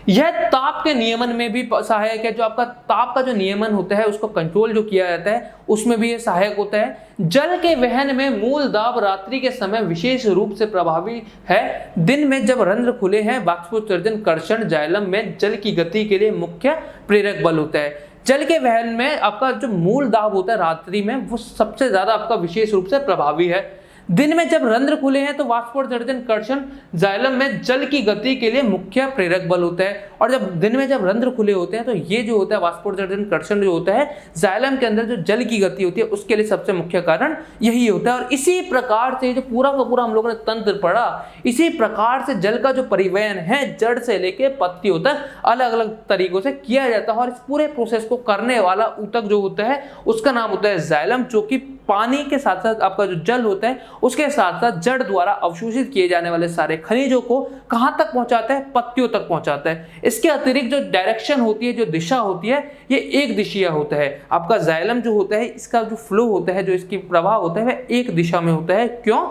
यह ताप के नियमन में भी सहायक है। जो आपका ताप का जो नियमन होता है उसको कंट्रोल जो किया जाता है उसमें भी यह सहायक होता है। जल के वहन में मूल दाब रात्रि के समय विशेष रूप से प्रभावी है। दिन में जब रंध्र खुले हैं, वाष्पोत्सर्जन कर्षण जाइलम में जल की गति के लिए मुख्य प्रेरक बल होता है। जल के वहन में आपका जो मूल दाब होता है रात्रि में, वो सबसे ज्यादा आपका विशेष रूप से प्रभावी है। दिन में जब रंध्र खुले हैं तो वाष्पोत्सर्जन कर्षण जाइलम में जल की गति के लिए मुख्य प्रेरक बल होता है। और जब दिन में जब रंध्र खुले होते हैं तो ये जो होता है वाष्पोत्सर्जन कर्षण जो होता है जाइलम के अंदर जो जल की गति होती है उसके लिए सबसे मुख्य कारण यही होता है। और इसी प्रकार से जो पूरा का पूरा हम लोगों ने तंत्र पढ़ा, इसी प्रकार से जल का जो परिवहन है जड़ से लेके पत्तियों तक अलग अलग तरीकों से किया जाता है। और इस पूरे प्रोसेस को करने वाला ऊतक जो होता है उसका नाम होता है जाइलम, जो कि पानी के साथ साथ आपका जो जल होता है उसके साथ साथ जड़ द्वारा अवशोषित किए जाने वाले सारे खनिजों को कहां तक पहुंचाता है, पत्तियों तक पहुंचाता है। इसके अतिरिक्त जो डायरेक्शन होती है, जो दिशा होती है, ये एक दिशीय होता है। आपका जाइलम जो होता है, इसका जो फ्लो होता है, जो इसकी प्रवाह होता है, वह एक दिशा में होता है। क्यों?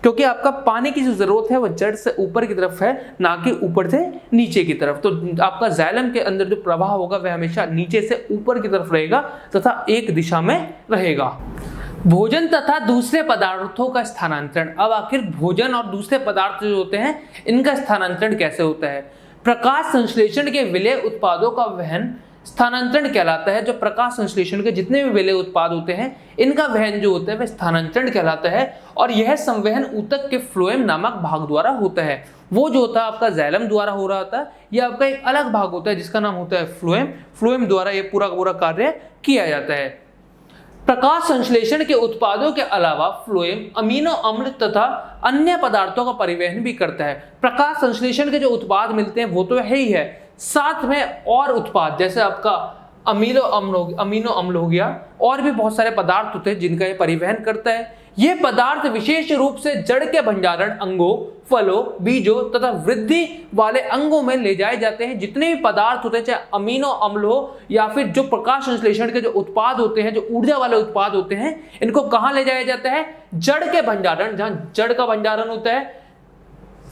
क्योंकि आपका पानी की जो जरूरत है वह जड़ से ऊपर की तरफ है, ना कि ऊपर से नीचे की तरफ। तो आपका जाइलम के अंदर जो प्रवाह होगा वह हमेशा नीचे से ऊपर की तरफ रहेगा तथा एक दिशा में रहेगा। भोजन तथा दूसरे पदार्थों का स्थानांतरण। अब आखिर भोजन और दूसरे पदार्थ जो होते हैं इनका स्थानांतरण कैसे होता है? प्रकाश संश्लेषण के विलेय उत्पादों का वहन स्थानांतरण कहलाता है। जो प्रकाश संश्लेषण के जितने भी विलेय उत्पाद होते हैं इनका वहन जो होता है वह स्थानांतरण कहलाता है, और यह संवहन ऊतक के फ्लोएम नामक भाग द्वारा होता है। वो जो होता है आपका जाइलम द्वारा हो रहा होता है, यह आपका एक अलग भाग होता है जिसका नाम होता है फ्लोएम। फ्लोएम द्वारा ये पूरा पूरा कार्य किया जाता है। प्रकाश संश्लेषण के उत्पादों के अलावा फ्लोएम अमीनो अम्ल तथा अन्य पदार्थों का परिवहन भी करता है। प्रकाश संश्लेषण के जो उत्पाद मिलते हैं वो तो है ही है, साथ में और उत्पाद जैसे आपका अमीनो अम्ल हो गया, और भी बहुत सारे पदार्थ होते हैं जिनका ये परिवहन करता है। ये पदार्थ विशेष रूप से जड़ के भंडारण अंगों, फलों, बीजों तथा वृद्धि वाले अंगों में ले जाए जाते हैं। जितने भी पदार्थ होते हैं, चाहे अमीनो अम्ल हो या फिर जो प्रकाश संश्लेषण के जो उत्पाद होते हैं, जो ऊर्जा वाले उत्पाद होते हैं, इनको कहां ले जाया जाता है? जड़ के भंडारण, जहां जड़ का भंडारण होता है,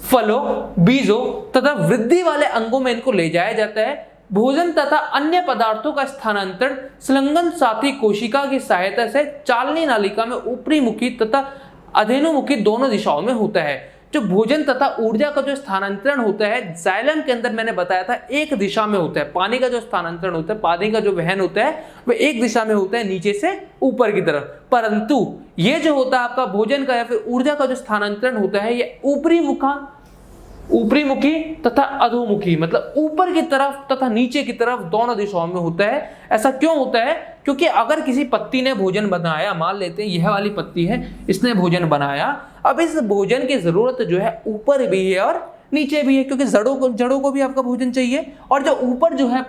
फलों, बीजों तथा वृद्धि वाले अंगों में इनको ले जाया जाता है। भोजन तथा अन्य पदार्थों का स्थानांतरण संलग्न साथी कोशिका की सहायता से चालनी नालिका में ऊपरी मुखी तथा अधेनुमुखी दोनों दिशाओं में होता है। जो भोजन तथा ऊर्जा का जो स्थानांतरण होता है जाइलम के अंदर मैंने बताया था एक दिशा में होता है। पानी का जो स्थानांतरण होता है, पानी का जो वहन होता है वह एक दिशा में होता है, नीचे से ऊपर की तरफ। परंतु ये जो होता है आपका भोजन का या फिर ऊर्जा का जो स्थानांतरण होता है ये ऊपरी मुखी तथा अधोमुखी, मतलब ऊपर की तरफ तथा नीचे की तरफ दोनों दिशाओं में होता है। ऐसा क्यों होता है? क्योंकि अगर किसी पत्ती ने भोजन बनाया, मान लेते हैं यह वाली पत्ती है, इसने भोजन बनाया, अब इस भोजन की जरूरत जो है ऊपर भी है और नीचे भी है, क्योंकि जड़ों को भी आपका भोजन चाहिए, और जो ऊपर जो है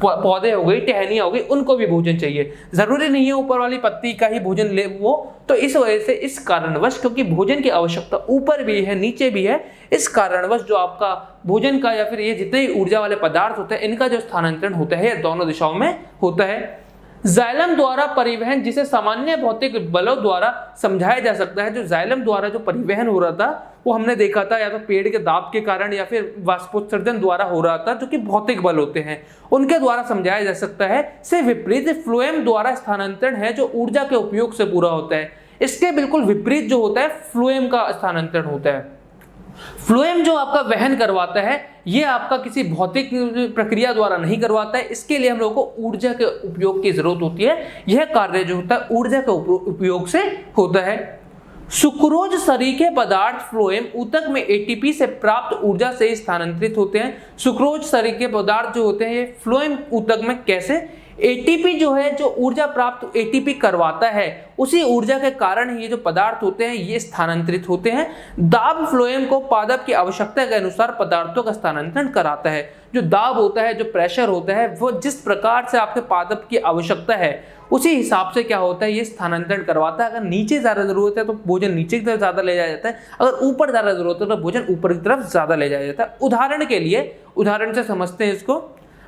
पौधे हो गई, टहनियां हो गई, उनको भी भोजन चाहिए। जरूरी नहीं है ऊपर वाली पत्ती का ही भोजन ले वो, तो इस वजह से इस कारणवश, क्योंकि भोजन की आवश्यकता ऊपर भी है नीचे भी है, इस कारणवश जो आपका भोजन का या फिर ये जितने ऊर्जा वाले पदार्थ होते हैं इनका जो स्थानांतरण होता है दोनों दिशाओं में होता है। जाइलम द्वारा परिवहन, जिसे सामान्य भौतिक बलों द्वारा समझाया जा सकता है। जो जाइलम द्वारा जो परिवहन हो रहा था वो हमने देखा था या तो पेड़ के दाब के कारण या फिर वाष्पोत्सर्जन द्वारा हो रहा था, जो कि भौतिक बल होते हैं, उनके द्वारा समझाया जा सकता है। से विपरीत फ्लोएम द्वारा स्थानांतरण है जो ऊर्जा के उपयोग से पूरा होता है। इसके बिल्कुल विपरीत जो होता है फ्लोएम का स्थानांतरण होता है। फ्लोएम जो आपका वहन करवाता है ये आपका किसी भौतिक प्रक्रिया द्वारा नहीं करवाता है, इसके लिए हम लोगों को ऊर्जा के उपयोग की जरूरत होती है। यह कार्य जो होता है ऊर्जा के उपयोग से होता है। सुक्रोज सरीखे पदार्थ फ्लोएम ऊतक में एटीपी से प्राप्त ऊर्जा से स्थानांतरित होते हैं। सुक्रोज सरीखे पदार्थ जो होते हैं ये फ्लोएम ऊतक में कैसे? एटीपी जो है, जो ऊर्जा प्राप्त एटीपी करवाता है, उसी ऊर्जा के कारण ये जो पदार्थ होते हैं ये स्थानांतरित होते हैं। दाब फ्लोएम को पादप की आवश्यकता के अनुसार पदार्थों का स्थानांतरण कराता है। जो दाब होता है, जो प्रेशर होता है, वो जिस प्रकार से आपके पादप की आवश्यकता है उसी हिसाब से क्या होता है ये स्थानांतरण करवाता है। अगर नीचे ज्यादा जरूरत है तो भोजन नीचे की तरफ ज्यादा ले जाया जाता है, अगर ऊपर ज्यादा जरूरत है तो भोजन ऊपर की तरफ ज्यादा ले जाया जाता है। उदाहरण से समझते हैं इसको।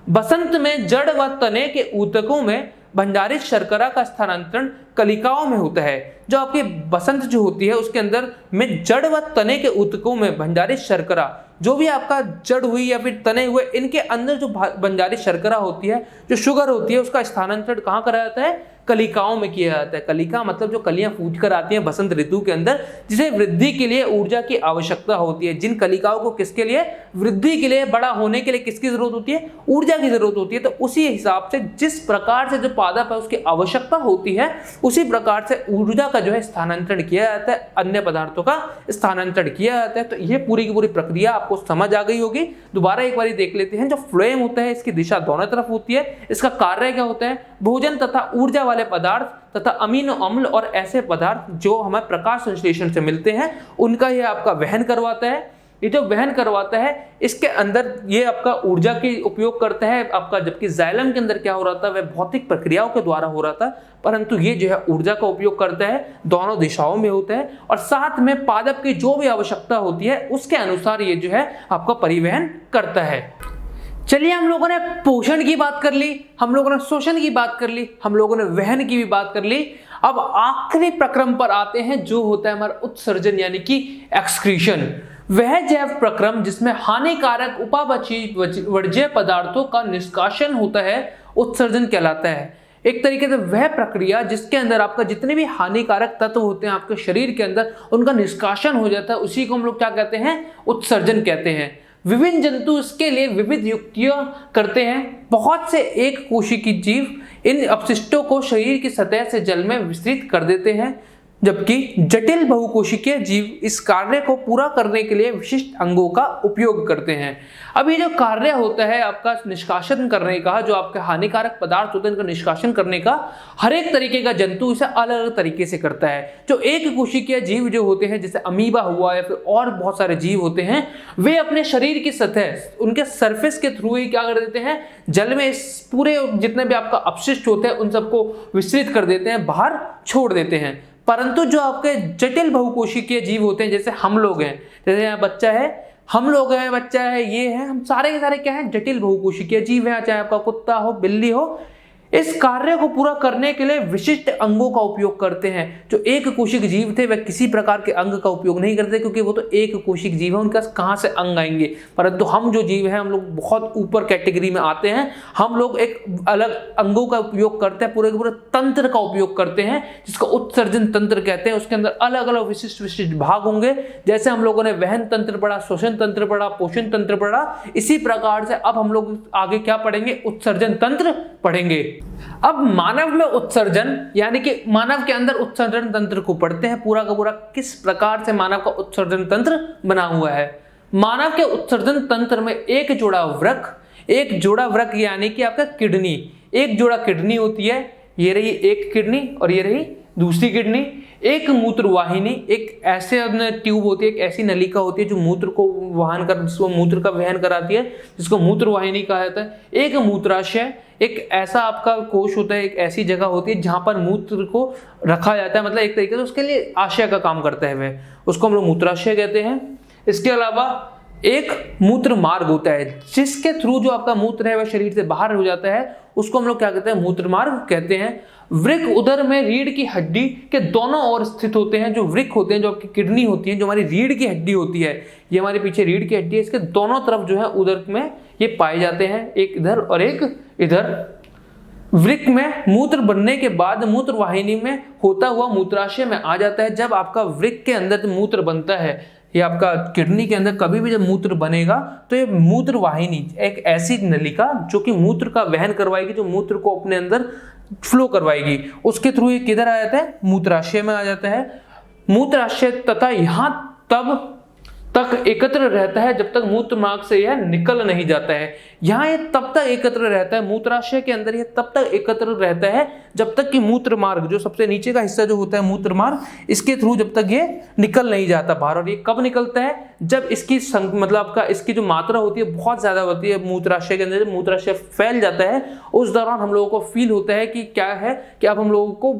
बसंत में जड़ व तने के ऊतकों में भंडारित शर्करा का स्थानांतरण कलिकाओं में होता है। जो आपकी बसंत जो होती है उसके अंदर में जड़ व तने के ऊतकों में भंडारित शर्करा, जो भी आपका जड़ हुई या फिर तने हुए, इनके अंदर जो भंडारित शर्करा होती है, जो शुगर होती है, उसका स्थानांतरण कहाँ कराया जाता है? कलिकाओं में किया जाता है। कलिका मतलब जो कलियां फूट कर आती हैं बसंत ऋतु के अंदर, जिसे वृद्धि के लिए ऊर्जा की आवश्यकता होती है। जिन कलिकाओं को किसके लिए? वृद्धि के लिए, बड़ा होने के लिए किसकी जरूरत होती है? ऊर्जा की जरूरत होती है। तो उसी हिसाब से जिस प्रकार से जो पादप है उसकी आवश्यकता होती है उसी प्रकार से ऊर्जा का जो है स्थानांतरण किया जाता है, अन्य पदार्थों का स्थानांतरण किया जाता है। तो ये पूरी की पूरी प्रक्रिया आपको समझ आ गई होगी। दोबारा एक बार देख लेते हैं। जो फ्लोएम होता है इसकी दिशा दोनों तरफ होती है। इसका कार्य क्या होता है? भोजन तथा ऊर्जा वाले पदार्थ तथा अमीनो अम्ल और ऐसे पदार्थ जो हमें प्रकाश संश्लेषण से मिलते हैं उनका यह आपका वहन करवाता है। ये जो वहन करवाता है इसके अंदर ये आपका ऊर्जा की उपयोग करता है आपका, जबकि जाइलम के अंदर क्या हो रहा था वह भौतिक प्रक्रियाओं के द्वारा हो रहा था, परंतु ये जो है ऊर्जा का उपयोग करता है, दोनों दिशाओं में होता है और साथ में पादप की जो भी आवश्यकता होती है उसके अनुसार ये जो है आपका परिवहन करता है। चलिए हम लोगों ने पोषण की बात कर ली, हम लोगों ने शोषण की बात कर ली, हम लोगों ने वहन की भी बात कर ली। अब आखिरी प्रक्रम पर आते हैं जो होता है हमारा उत्सर्जन यानी कि एक्सक्रीशन। वह जैव प्रक्रम जिसमें हानिकारक उपापचयी वर्ज्य पदार्थों का निष्कासन होता है उत्सर्जन कहलाता है। एक तरीके से वह प्रक्रिया जिसके अंदर आपका जितने भी हानिकारक तत्व होते हैं आपके शरीर के अंदर उनका निष्कासन हो जाता है, उसी को हम लोग क्या कहते हैं, उत्सर्जन कहते हैं। विभिन्न जंतु इसके लिए विविध युक्तियां करते हैं। बहुत से एक कोशिकीय जीव इन अपशिष्टों को शरीर की सतह से जल में विस्तृत कर देते हैं, जबकि जटिल बहुकोशिकीय जीव इस कार्य को पूरा करने के लिए विशिष्ट अंगों का उपयोग करते हैं। अब ये जो कार्य होता है आपका निष्कासन करने का, जो आपके हानिकारक पदार्थ होते हैं इनका निष्कासन करने का, हर एक तरीके का जंतु इसे अलग अलग तरीके से करता है। जो एक कोशिकीय जीव जो होते हैं जैसे अमीबा हुआ या फिर और बहुत सारे जीव होते हैं, वे अपने शरीर की सतह उनके सरफेस के थ्रू ही क्या कर देते हैं, जल में इस पूरे जितने भी आपका अपशिष्ट होते हैं उन सबको विस्तृत कर देते हैं, बाहर छोड़ देते हैं। परंतु जो आपके जटिल बहुकोशिकीय जीव होते हैं जैसे हम लोग हैं, जैसे यहाँ बच्चा है, हम लोग हैं, बच्चा है, ये है, हम सारे के सारे क्या हैं, जटिल बहुकोशिकीय जीव हैं, चाहे आपका कुत्ता हो, बिल्ली हो। इस कार्य को पूरा करने के लिए विशिष्ट अंगों का उपयोग करते हैं। जो एक कोशिक जीव थे वह किसी प्रकार के अंग का उपयोग नहीं करते क्योंकि वो तो एक कोशिक जीव है, उनके पास कहाँ से अंग आएंगे। परंतु हम जो जीव हैं हम लोग बहुत ऊपर कैटेगरी में आते हैं, हम लोग एक अलग अंगों का उपयोग करते हैं, पूरे के पूरे तंत्र का उपयोग करते हैं जिसको उत्सर्जन तंत्र कहते हैं। उसके अंदर अलग अलग विशिष्ट विशिष्ट भाग होंगे। जैसे हम लोगों ने वहन तंत्र पढ़ा, शोषण तंत्र पढ़ा, पोषण तंत्र पढ़ा, इसी प्रकार से अब हम लोग आगे क्या पढ़ेंगे, उत्सर्जन तंत्र पढ़ेंगे। अब मानव में उत्सर्जन यानी कि मानव के अंदर उत्सर्जन तंत्र को पढ़ते हैं, पूरा का पूरा किस प्रकार से मानव का उत्सर्जन तंत्र बना हुआ है। मानव के उत्सर्जन तंत्र में एक जोड़ा वृक्क यानी कि आपका किडनी, एक जोड़ा किडनी होती है, ये रही एक किडनी और ये रही दूसरी किडनी। एक मूत्र वाहिनी, एक ऐसे ट्यूब होती है, एक ऐसी नलिका होती है जो मूत्र को मूत्र का वहन कराती है, जिसको मूत्र वाहिनी कहा जाता है। एक मूत्राशय, एक ऐसा आपका कोश होता है, एक ऐसी जगह होती है जहां पर मूत्र को रखा जाता है, मतलब एक तरीके से उसके लिए आशय का काम करता है वह, उसको हम लोग मूत्राशय कहते हैं। इसके अलावा एक मूत्र मार्ग होता है जिसके थ्रू जो आपका मूत्र है वह शरीर से बाहर हो जाता है, उसको हम लोग क्या कहते हैं, मूत्र मार्ग कहते हैं। वृक्क उदर में रीढ़ की हड्डी के दोनों ओर स्थित होते हैं। जो वृक्क होते हैं, जो आपकी किडनी होती है, जो हमारी रीढ़ की हड्डी होती है, ये हमारे पीछे रीढ़ की हड्डी है, इसके दोनों तरफ जो है उदर में ये पाए जाते हैं, एक इधर और एक इधर। वृक्क में मूत्र बनने के बाद मूत्र वाहिनी में होता हुआ मूत्राशय में आ जाता है। जब आपका वृक्क के अंदर मूत्र बनता है, ये आपका किडनी के अंदर कभी भी जब मूत्र बनेगा तो ये मूत्र वाहिनी एक ऐसी नलिका जो कि मूत्र का वहन करवाएगी, जो मूत्र को अपने अंदर फ्लो करवाएगी, उसके थ्रू ये किधर आ जाता है, मूत्राशय में आ जाता है। मूत्राशय तथा यहाँ तब तक एकत्र रहता है जब तक मूत्र मार्ग से यह निकल नहीं जाता है। यहाँ ये तब तक एकत्र रहता है, मूत्राशय के अंदर यह तब तक एकत्र रहता है जब तक कि मूत्र मार्ग, जो सबसे नीचे का हिस्सा जो होता है मूत्र मार्ग, इसके थ्रू जब तक ये निकल नहीं जाता बाहर। और ये कब निकलता है, जब इसकी मतलब आपका इसकी जो मात्रा होती है बहुत ज्यादा होती है मूत्राशय के अंदर, जब मूत्राशय फैल जाता है उस दौरान हम लोगों को फील होता है कि क्या है कि अब हम लोगों को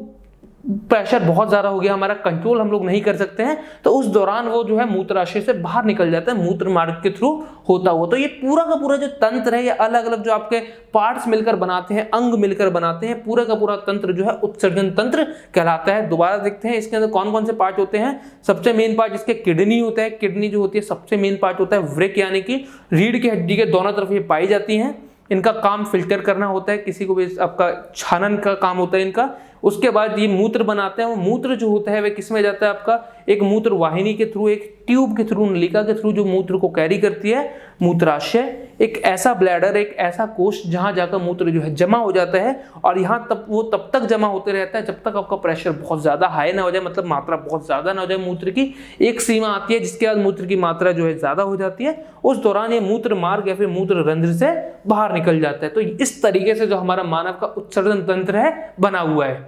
प्रेशर बहुत ज्यादा हो गया, हमारा कंट्रोल हम लोग नहीं कर सकते हैं, तो उस दौरान वो जो है मूत्राशय से बाहर निकल जाता है मूत्र मार्ग के थ्रू होता हुआ। तो ये पूरा का पूरा जो तंत्र है, ये अलग अलग जो आपके पार्ट्स मिलकर बनाते हैं, अंग मिलकर बनाते हैं, पूरा का पूरा तंत्र जो है उत्सर्जन तंत्र कहलाता है। दोबारा देखते हैं इसके अंदर कौन कौन से पार्ट होते हैं। सबसे मेन पार्ट इसके किडनी होता है, किडनी जो होती है सबसे मेन पार्ट होता है वृक्क, यानी कि रीढ़ की हड्डी के दोनों तरफ ये पाई जाती हैं। इनका काम फिल्टर करना होता है, किसी को भी आपका छानन का काम होता है इनका। उसके बाद ये मूत्र बनाते हैं, वो मूत्र जो होता है वह किस में जाता है, आपका एक मूत्र वाहिनी के थ्रू, एक ट्यूब के थ्रू, नलिका के थ्रू जो मूत्र को कैरी करती है, मूत्राशय, एक ऐसा ब्लैडर, एक ऐसा कोष जहां जाकर मूत्र जो है जमा हो जाता है। और यहाँ तब तक जमा होते रहता है जब तक आपका प्रेशर बहुत ज्यादा हाई ना हो जाए, मतलब मात्रा बहुत ज्यादा ना हो जाए मूत्र की। एक सीमा आती है जिसके बाद मूत्र की मात्रा जो है ज्यादा हो जाती है, उस दौरान ये मूत्र मार्ग या फिर मूत्र रंध्र से बाहर निकल जाता है। तो इस तरीके से जो हमारा मानव का उत्सर्जन तंत्र है बना हुआ है।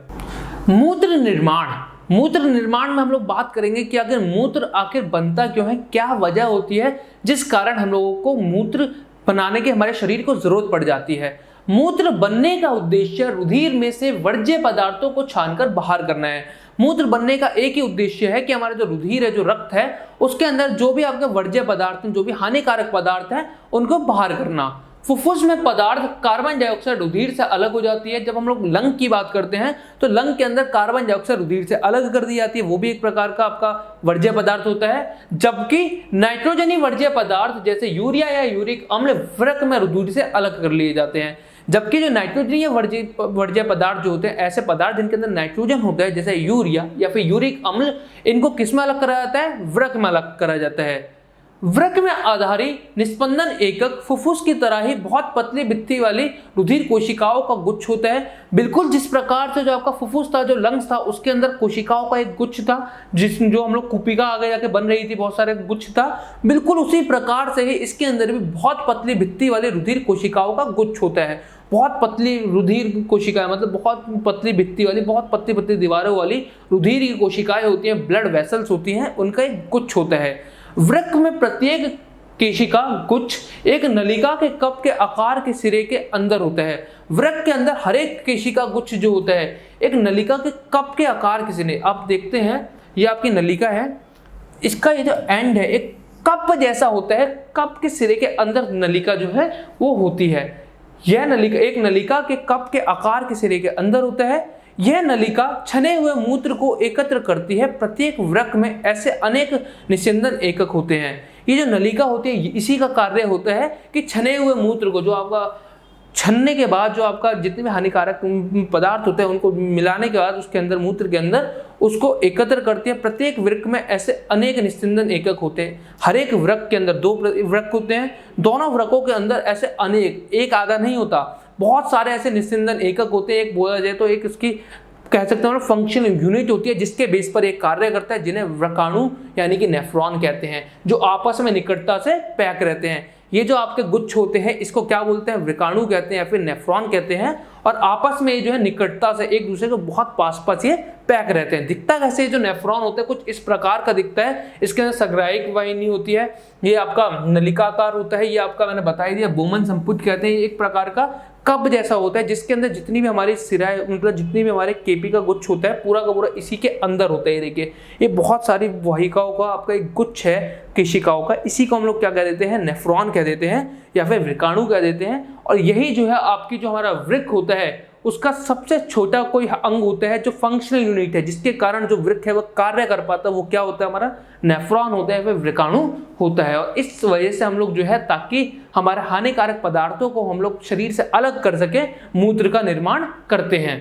मूत्र निर्माण, मूत्र निर्माण में हम लोग बात करेंगे कि अगर मूत्र आखिर बनता क्यों है, क्या वजह होती है जिस कारण हम लोगों को मूत्र बनाने की हमारे शरीर को जरूरत पड़ जाती है। मूत्र बनने का उद्देश्य रुधिर में से वर्ज्य पदार्थों को छानकर बाहर करना है। मूत्र बनने का एक ही उद्देश्य है कि हमारा जो रुधिर है, जो रक्त है, उसके अंदर जो भी आपके वर्ज्य पदार्थ हैं, जो भी हानिकारक पदार्थ हैं, उनको बाहर करना। फुफ्फुस में पदार्थ कार्बन डाइऑक्साइड रुधिर से अलग हो जाती है। जब हम लोग लंग की बात करते हैं तो लंग के अंदर कार्बन डाइऑक्साइड रुधिर से अलग कर दी जाती है, वो भी एक प्रकार का आपका वर्ज्य पदार्थ होता है। जबकि नाइट्रोजनी वर्ज्य पदार्थ जैसे यूरिया या यूरिक अम्ल वृक्क में रुधिर से अलग कर लिए जाते हैं। जबकि जो नाइट्रोजनी वर्ज्य पदार्थ जो होते हैं, ऐसे पदार्थ जिनके अंदर नाइट्रोजन होता है जैसे यूरिया या फिर यूरिक अम्ल, इनको किस में अलग करा जाता है? वृक्क में अलग करा जाता है। वृक्क में आधारित निस्पंदन एकक फुफ्फुस की तरह ही बहुत पतली भित्ति वाली रुधिर कोशिकाओं का गुच्छ होता है। बिल्कुल जिस प्रकार से जो आपका फुफ्फुस था, जो लंग्स था, उसके अंदर कोशिकाओं का एक गुच्छ था, जो हम लोग कुपिका आगे जाके बन रही थी, बहुत सारे गुच्छ था, बिल्कुल उसी प्रकार से ही इसके अंदर भी बहुत पतली भित्ति वाली रुधिर कोशिकाओं का गुच्छ होता है। बहुत पतली रुधिर कोशिकाएं, मतलब बहुत पतली भित्ति वाली, बहुत पतली पतली दीवारों वाली रुधिर की कोशिकाएं होती हैं, ब्लड वेसल्स होती हैं, उनका एक गुच्छ होता है। वृक्क में प्रत्येक केशिका गुच्छ एक नलिका के कप के आकार के सिरे के अंदर होता है। वृक्क के अंदर हर एक केशिका गुच्छ जो होता है एक नलिका के कप के आकार के सिरे। आप देखते हैं ये आपकी नलिका है, इसका ये जो एंड है एक कप जैसा होता है, कप के सिरे के अंदर नलिका जो है वो होती है। यह नलिका एक नलिका के कप के आकार के सिरे के अंदर होता है। यह नलिका छने हुए मूत्र को एकत्र करती है। प्रत्येक वृक्क में ऐसे अनेक निस्यंदन एकक होते हैं। ये जो नलिका होती है इसी का कार्य होता है कि छने हुए मूत्र को, जो आपका छनने के बाद जो आपका जितने भी हानिकारक पदार्थ होते हैं उनको मिलाने के बाद उसके अंदर, मूत्र के अंदर, उसको एकत्र करती है। प्रत्येक वृक्क में ऐसे अनेक निस्यंदन एकक होते हैं। हर एक वृक्क के अंदर 2 वृक्क होते हैं। दोनों वृक्कों के अंदर ऐसे अनेक, एक आधा नहीं होता, बहुत सारे ऐसे निस्यंदन एकक होते हैं। एक बोला जाए तो एक इसकी कह सकते हैं फंक्शनल यूनिट होती है जिसके बेस पर एक कार्य करता है, जिन्हें वृकाणु यानी कि नेफ्रॉन कहते हैं, जो आपस में निकटता से पैक रहते हैं। ये जो आपके गुच्छ होते हैं इसको क्या बोलते हैं? वृकाणु कहते हैं या फिर नेफ्रॉन कहते हैं। और आपस में ये जो है निकटता से एक दूसरे के बहुत पास ये पैक रहते हैं। दिखता कैसे ये जो नेफ्रॉन होता है कुछ इस प्रकार का दिखता है। इसके अंदर सग्राहिक वाहिनी होती है, ये आपका नलिकाकार होता है, ये आपका मैंने बता दिया बोमन संपुट कहते हैं। एक प्रकार का कप जैसा होता है जिसके अंदर जितनी भी हमारी सिराएं, मतलब जितनी भी हमारे केपी का गुच्छ होता है पूरा का पूरा इसी के अंदर होता है। देखिए ये बहुत सारी वाहिकाओं का आपका एक गुच्छ है केशिकाओं का, इसी को हम लोग क्या कह देते हैं? नेफ्रॉन कह देते हैं या फिर वृकाणु कह देते हैं। और यही जो है आपकी जो हमारा वृक्क होता है उसका सबसे छोटा कोई अंग होता है जो फंक्शनल यूनिट है, जिसके कारण जो वृक्क है वो कार्य कर पाता है, वो क्या होता है? हमारा नेफ्रॉन होता है, फिर वृकाणु होता है। और इस वजह से हम लोग जो है, ताकि हमारे हानिकारक पदार्थों को हम लोग शरीर से अलग कर सके, मूत्र का निर्माण करते हैं।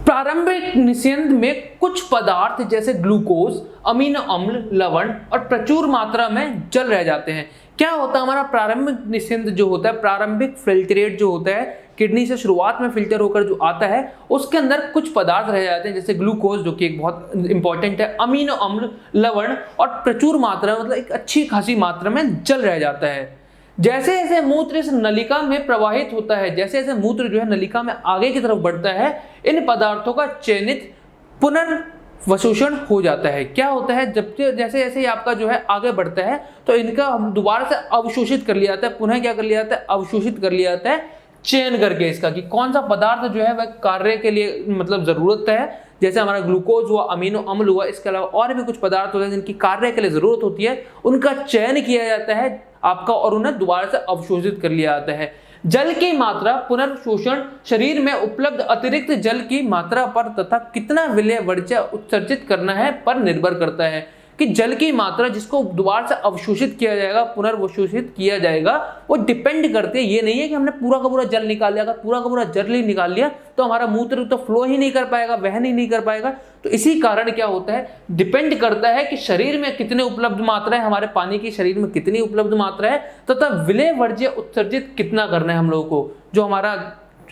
प्रारंभिक निस्यंद में कुछ पदार्थ जैसे ग्लूकोज, अमीनो अम्ल, लवण और प्रचुर मात्रा में जल रह जाते हैं। क्या होता है हमारा प्रारंभिक निस्यंद जो होता है, प्रारंभिक फिल्ट्रेट जो होता है, किडनी से शुरुआत में फिल्टर होकर जो आता है, उसके अंदर कुछ पदार्थ रह जाते हैं जैसे ग्लूकोज जो कि एक बहुत इंपॉर्टेंट है, अमीनो अम्ल, लवण और प्रचुर मात्रा, मतलब एक अच्छी खासी मात्रा में जल रह जाता है। जैसे जैसे मूत्र इस नलिका में प्रवाहित होता है, जैसे जैसे मूत्र जो है नलिका में आगे की तरफ बढ़ता है, इन पदार्थों का चयनित पुनर्वशोषण हो जाता है। क्या होता है? जब जैसे जैसे आपका जो है आगे बढ़ता है तो इनका दोबारा से अवशोषित कर लिया जाता है, पुनः क्या कर लिया जाता है? अवशोषित कर लिया जाता है, चयन करके इसका कि कौन सा पदार्थ जो है वह कार्य के लिए मतलब जरूरत है। जैसे हमारा ग्लूकोज हुआ, अमीनो अम्ल हुआ, इसके अलावा और भी कुछ पदार्थ होते हैं जिनकी कार्य के लिए जरूरत होती है, उनका चयन किया जाता है आपका और उन्हें दोबारा से अवशोषित कर लिया जाता है। जल की मात्रा, पुनर्शोषण शरीर में उपलब्ध अतिरिक्त जल की मात्रा पर तथा कितना विलेय वर्ज्य उत्सर्जित करना है पर निर्भर करता है। कि जल की मात्रा जिसको दोबारा से अवशोषित किया जाएगा, पुनर्वशोषित किया जाएगा, वो डिपेंड करती है। ये नहीं है कि हमने पूरा का पूरा जल निकाल लिया, अगर पूरा का पूरा जल ही निकाल लिया तो हमारा मूत्र तो फ्लो ही नहीं कर पाएगा, वहन ही नहीं कर पाएगा। तो इसी कारण क्या होता है, डिपेंड करता है कि शरीर में कितने उपलब्ध मात्रा है, हमारे पानी की शरीर में कितनी उपलब्ध मात्रा है, तथा विलेय वर्ज्य उत्सर्जित कितना करना है हम लोगों को। जो हमारा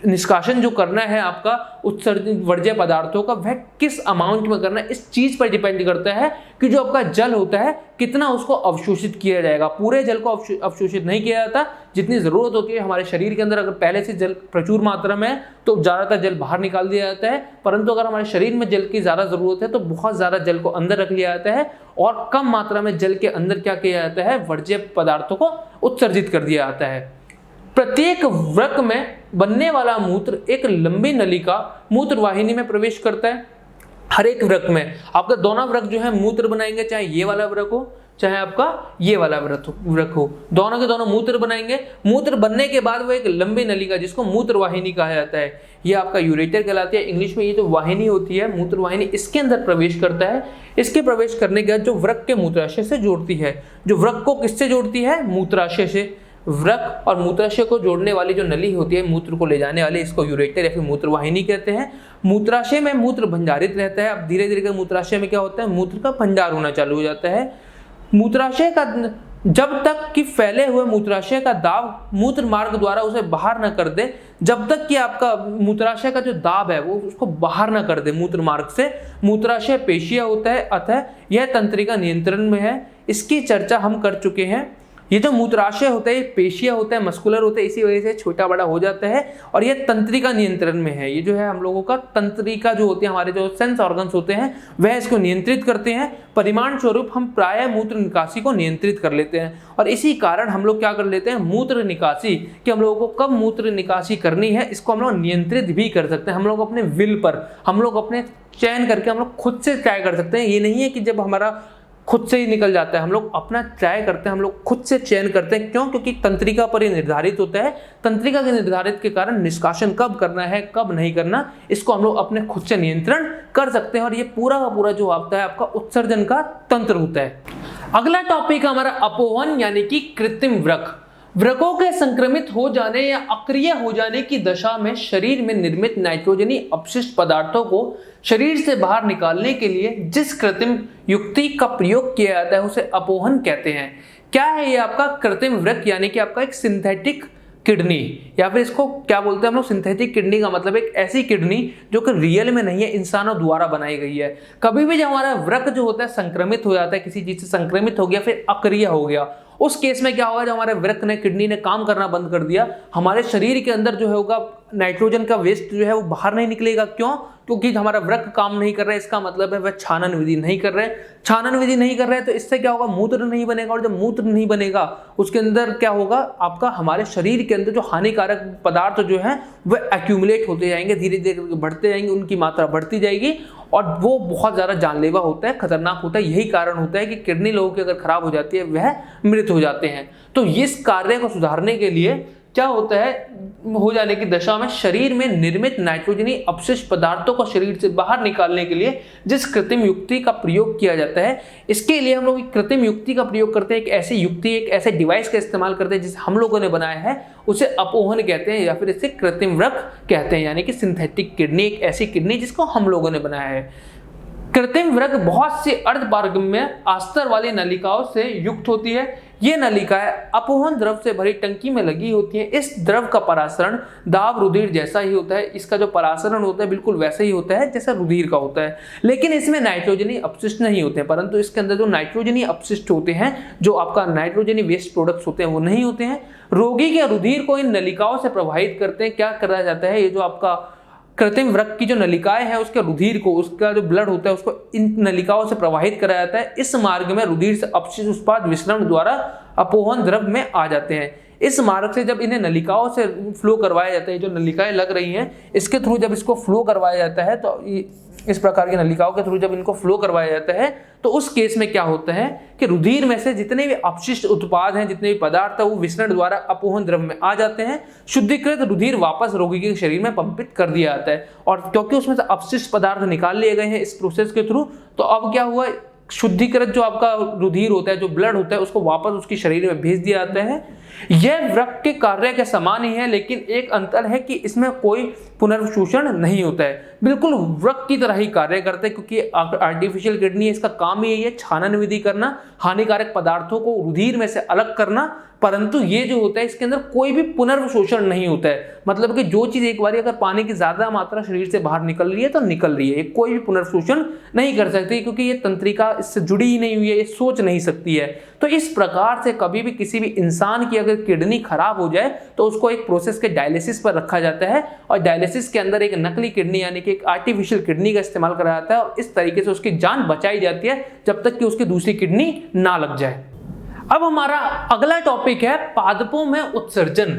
निष्कासन जो करना है आपका उत्सर्जित वर्ज्य पदार्थों का, वह किस अमाउंट में करना है, इस चीज पर डिपेंड करता है कि जो आपका जल होता है कितना उसको अवशोषित किया जाएगा। पूरे जल को अवशोषित नहीं किया जाता, जितनी जरूरत होती है हमारे शरीर के अंदर, अगर पहले से जल प्रचुर मात्रा में है तो ज्यादातर जल बाहर निकाल दिया जाता है, परंतु अगर हमारे शरीर में जल की ज्यादा जरूरत है तो बहुत ज्यादा जल को अंदर रख लिया जाता है और कम मात्रा में जल के अंदर क्या किया जाता है, वर्ज्य पदार्थों को उत्सर्जित कर दिया जाता है। प्रत्येक वृक्क में बनने वाला मूत्र एक लंबी नलिका मूत्र वाहिनी में प्रवेश करता है। हर एक वृक्क में आपका दोनों वृक्क जो है मूत्र बनाएंगे, चाहे ये वाला वृक्क हो चाहे आपका ये वाला वृक्क हो, दोनों के दोनों मूत्र बनाएंगे। मूत्र बनने के बाद वो एक लंबी नलिका जिसको मूत्र वाहिनी कहा जाता है, ये आपका यूरेटर कहलाती है इंग्लिश में। ये जो वाहिनी होती है मूत्र वाहिनी, इसके अंदर प्रवेश करता है। इसके प्रवेश करने के बाद जो वृक्क के मूत्राशय से जोड़ती है, जो वृक्क को किससे जोड़ती है, मूत्राशय से। वृक्क और मूत्राशय को जोड़ने वाली जो नली होती है मूत्र को ले जाने वाली, इसको यूरेटर या फिर मूत्र वाहिनी कहते हैं। मूत्राशय में मूत्र भंडारित रहता है। अब धीरे धीरे मूत्राशय में क्या होता है, मूत्र का भंडार होना चालू हो जाता है। मूत्राशय का जब तक कि फैले हुए मूत्राशय का दाब मूत्र मार्ग द्वारा उसे बाहर न कर दे, जब तक कि आपका मूत्राशय का जो दाब है वो उसको बाहर न कर दे मूत्र मार्ग से, मूत्राशय पेशीय होता है, अतः यह तंत्रिका नियंत्रण में है। इसकी चर्चा हम कर चुके हैं। ये जो मूत्राशय होता है ये पेशीय होता है, मस्कुलर होता है, इसी वजह से छोटा बड़ा हो जाता है और ये तंत्रिका नियंत्रण में है। ये जो है हम लोगों का तंत्रिका जो होती है, हमारे जो सेंस ऑर्गन्स होते हैं वह इसको नियंत्रित करते हैं। परिमाण स्वरूप हम प्राय मूत्र निकासी को नियंत्रित कर लेते हैं और इसी कारण हम लोग क्या कर लेते हैं, मूत्र निकासी, कि हम लोगों को कब मूत्र निकासी करनी है इसको हम लोग नियंत्रित भी कर सकते हैं। हम लोग अपने विल पर, हम लोग अपने चयन करके हम लोग खुद से तय कर सकते हैं। ये नहीं है कि जब हमारा खुद से ही निकल जाता है, हम लोग अपना ट्राई करते हैं, हम लोग खुद से चयन करते हैं। क्यों? क्योंकि तंत्रिका पर ये निर्धारित होता है। तंत्रिका के निर्धारित के कारण निष्कासन कब करना है कब नहीं करना, इसको हम लोग अपने खुद से नियंत्रण कर सकते हैं और ये पूरा का पूरा जो आता है आपका उत्सर्जन का तंत्र होता है। अगला टॉपिक हमारा अपोहन यानी कि कृत्रिम वृक्क। वृक्कों के संक्रमित हो जाने या अक्रिय हो जाने की दशा में शरीर में निर्मित नाइट्रोजनी अपशिष्ट पदार्थों को शरीर से बाहर निकालने के लिए जिस कृत्रिम युक्ति का प्रयोग किया जाता है उसे अपोहन कहते हैं। क्या है ये आपका कृत्रिम वृक्क, यानी कि आपका एक सिंथेटिक किडनी, या फिर इसको क्या बोलते हैं हम लोग, सिंथेटिक किडनी का मतलब एक ऐसी किडनी जो कि रियल में नहीं है, इंसानों द्वारा बनाई गई है। कभी भी जब हमारा वृक्क जो होता है संक्रमित हो जाता है, किसी चीज से संक्रमित हो गया फिर अक्रिय हो गया, उस केस में क्या होगा, जब हमारे वृक्क ने किडनी ने काम करना बंद कर दिया, हमारे शरीर के अंदर जो होगा नाइट्रोजन का वेस्ट जो है वो बाहर नहीं निकलेगा। क्यों? क्योंकि हमारा वृक्क काम नहीं कर रहा है, इसका मतलब है वह छानन विधि नहीं कर रहे। छानन विधि नहीं कर रहे तो इससे क्या होगा, मूत्र नहीं बनेगा, और जब मूत्र नहीं बनेगा उसके अंदर क्या होगा, आपका हमारे शरीर के अंदर जो हानिकारक पदार्थ जो है वह एक्यूमुलेट होते जाएंगे, धीरे धीरे बढ़ते जाएंगे, उनकी मात्रा बढ़ती जाएगी और वो बहुत ज़्यादा जानलेवा होता है, खतरनाक होता है। यही कारण होता है कि किडनी लोगों की अगर खराब हो जाती है वह मृत हो जाते हैं। तो इस कार्य को सुधारने के लिए क्या होता है, हो जाने की दशा में शरीर में निर्मित नाइट्रोजनी अपशिष्ट पदार्थों को शरीर से बाहर निकालने के लिए जिस कृत्रिम युक्ति का प्रयोग किया जाता है, इसके लिए हम लोग कृत्रिम युक्ति का प्रयोग करते हैं। एक ऐसी युक्ति, एक ऐसे डिवाइस का इस्तेमाल करते हैं जिसे हम लोगों ने बनाया है, उसे अपोहन कहते हैं या फिर इसे कृत्रिम वृक्क कहते हैं, यानी कि सिंथेटिक किडनी, एक ऐसी किडनी जिसको हम लोगों ने बनाया है। कृत्रिम वृक्क बहुत सी अर्धपारगम्य अस्तर वाली नलिकाओं से युक्त होती है। ये नलिकाएं अपोहन द्रव से भरी टंकी में लगी होती हैं। इस द्रव का परासरण दाब रुधिर जैसा ही होता है। इसका जो परासरण होता है बिल्कुल वैसा ही होता है जैसा रुधिर का होता है, लेकिन इसमें नाइट्रोजनी अपशिष्ट नहीं होते हैं। परंतु इसके अंदर जो नाइट्रोजनी अपशिष्ट होते हैं, जो आपका नाइट्रोजनी वेस्ट प्रोडक्ट्स होते हैं, वो नहीं होते हैं। रोगी के रुधिर को इन नलिकाओं से प्रभावित करते हैं। क्या करा जाता है, ये जो आपका कृत्रिम वृक्क की जो नलिकाएं हैं उसके रुधिर को, उसका जो ब्लड होता है उसको इन नलिकाओं से प्रवाहित कराया जाता है। इस मार्ग में रुधिर से अपशिष्ट उत्पाद विसरण द्वारा अपोहन द्रव में आ जाते हैं। इस मार्ग से जब इन्हें नलिकाओं से फ्लो करवाया जाता है, जो नलिकाएं लग रही हैं इसके थ्रू जब इसको फ्लो करवाया जाता है, तो इस प्रकार की नलिकाओं के थ्रू जब इनको फ्लो करवाया जाता है तो उस केस में क्या होता है कि रुधिर में से जितने भी अपशिष्ट उत्पाद हैं, जितने भी पदार्थ है, वो विसरण द्वारा अपोहन द्रव में आ जाते हैं। शुद्धिकृत रुधिर वापस रोगी के शरीर में पंपित कर दिया जाता है और क्योंकि उसमें से अपशिष्ट पदार्थ निकाल लिए गए हैं इस प्रोसेस के थ्रू, तो अब क्या हुआ, शुद्धिकृत जो आपका रुधिर होता है, जो ब्लड होता है, उसको वापस उसकी शरीर में भेज दिया जाता है। यह वृक्क के कार्य के समान ही है, लेकिन एक अंतर है कि इसमें कोई पुनर्वशोषण नहीं होता है, बिल्कुल वृक्क की तरह ही कार्य करते हैं, क्योंकि आर्टिफिशियल किडनी है, इसका काम ही यही है छानन विधि करना, हानिकारक पदार्थों को रुधिर में से अलग करना। परंतु ये जो होता है इसके अंदर कोई भी पुनर्वशोषण नहीं होता है, मतलब कि जो चीज एक बार अगर पानी की ज्यादा मात्रा शरीर से बाहर निकल रही है तो निकल रही है, कोई भी पुनर्वशोषण नहीं कर सकती, क्योंकि ये तंत्रिका इससे जुड़ी ही नहीं हुई है, ये सोच नहीं सकती है। तो इस प्रकार से कभी भी किसी भी इंसान की अगर किडनी खराब हो जाए तो उसको एक प्रोसेस के डायलिसिस पर रखा जाता है, और डायलिसिस के अंदर एक नकली किडनी यानी कि एक आर्टिफिशियल किडनी का इस्तेमाल करा जाता है, और इस तरीके से उसकी जान बचाई जाती है जब तक कि उसकी दूसरी किडनी ना लग जाए। अब हमारा अगला टॉपिक है पादपों में उत्सर्जन।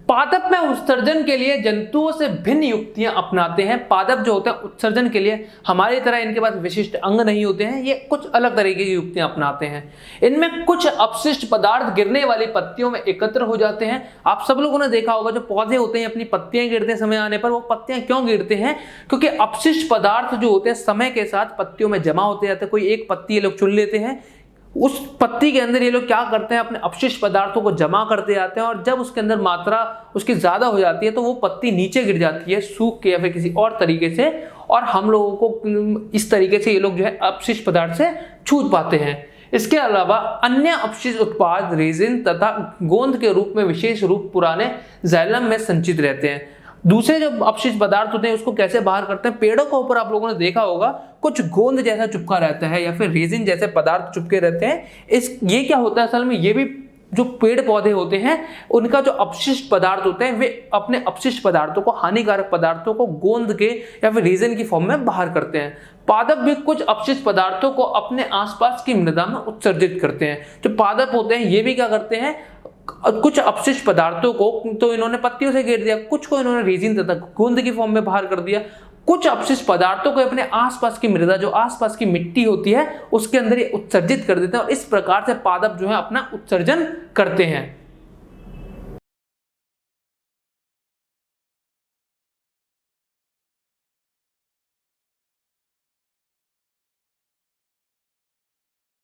पादप में उत्सर्जन के लिए जंतुओं से भिन्न युक्तियां अपनाते हैं। पादप जो होते हैं उत्सर्जन के लिए हमारी तरह इनके पास विशिष्ट अंग नहीं होते हैं, ये कुछ अलग तरीके की युक्तियां अपनाते हैं। इनमें कुछ अपशिष्ट पदार्थ गिरने वाली पत्तियों में एकत्र हो जाते हैं। आप सब लोगों ने देखा होगा जो पौधे होते हैं अपनी पत्तियां गिरते समय आने पर, वो पत्तियां क्यों गिरते हैं? क्योंकि अपशिष्ट पदार्थ जो होते हैं समय के साथ पत्तियों में जमा होते जाते हैं। कोई एक पत्ती ये लोग चुन लेते हैं, उस पत्ती के अंदर ये लोग क्या करते हैं, अपने अपशिष्ट पदार्थों को जमा करते जाते हैं, और जब उसके अंदर मात्रा उसकी ज्यादा हो जाती है तो वो पत्ती नीचे गिर जाती है सूख के या फिर किसी और तरीके से, और हम लोगों को इस तरीके से ये लोग जो है अपशिष्ट पदार्थ से छूट पाते हैं। इसके अलावा अन्य अपशिष्ट उत्पाद रेजिन तथा गोंद के रूप में विशेष रूप पुराने जाइलम में संचित रहते हैं। दूसरे जो अपशिष्ट पदार्थ होते हैं उसको कैसे बाहर करते हैं? पेड़ों के ऊपर आप लोगों ने देखा होगा कुछ गोंद जैसा चिपका रहता है या फिर रेजिन जैसे पदार्थ चिपके रहते हैं। ये क्या होता है असल में? ये भी जो पेड़ पौधे होते हैं उनका जो अपशिष्ट पदार्थ होते हैं वे अपने अपशिष्ट पदार्थों को, हानिकारक पदार्थों को गोंद के या फिर रेजिन की फॉर्म में बाहर करते हैं। पादप भी कुछ अपशिष्ट पदार्थों को अपने आसपास की मृदा में उत्सर्जित करते हैं। जो पादप होते हैं ये भी क्या करते हैं, कुछ अपशिष्ट पदार्थों को तो इन्होंने पत्तियों से घेर दिया, कुछ को इन्होंने रेजिन तथा गोंद की फॉर्म में बाहर कर दिया, कुछ अपशिष्ट पदार्थों को अपने आसपास की मृदा, जो आसपास की मिट्टी होती है उसके अंदर ये उत्सर्जित कर देते हैं, और इस प्रकार से पादप जो है अपना उत्सर्जन करते हैं।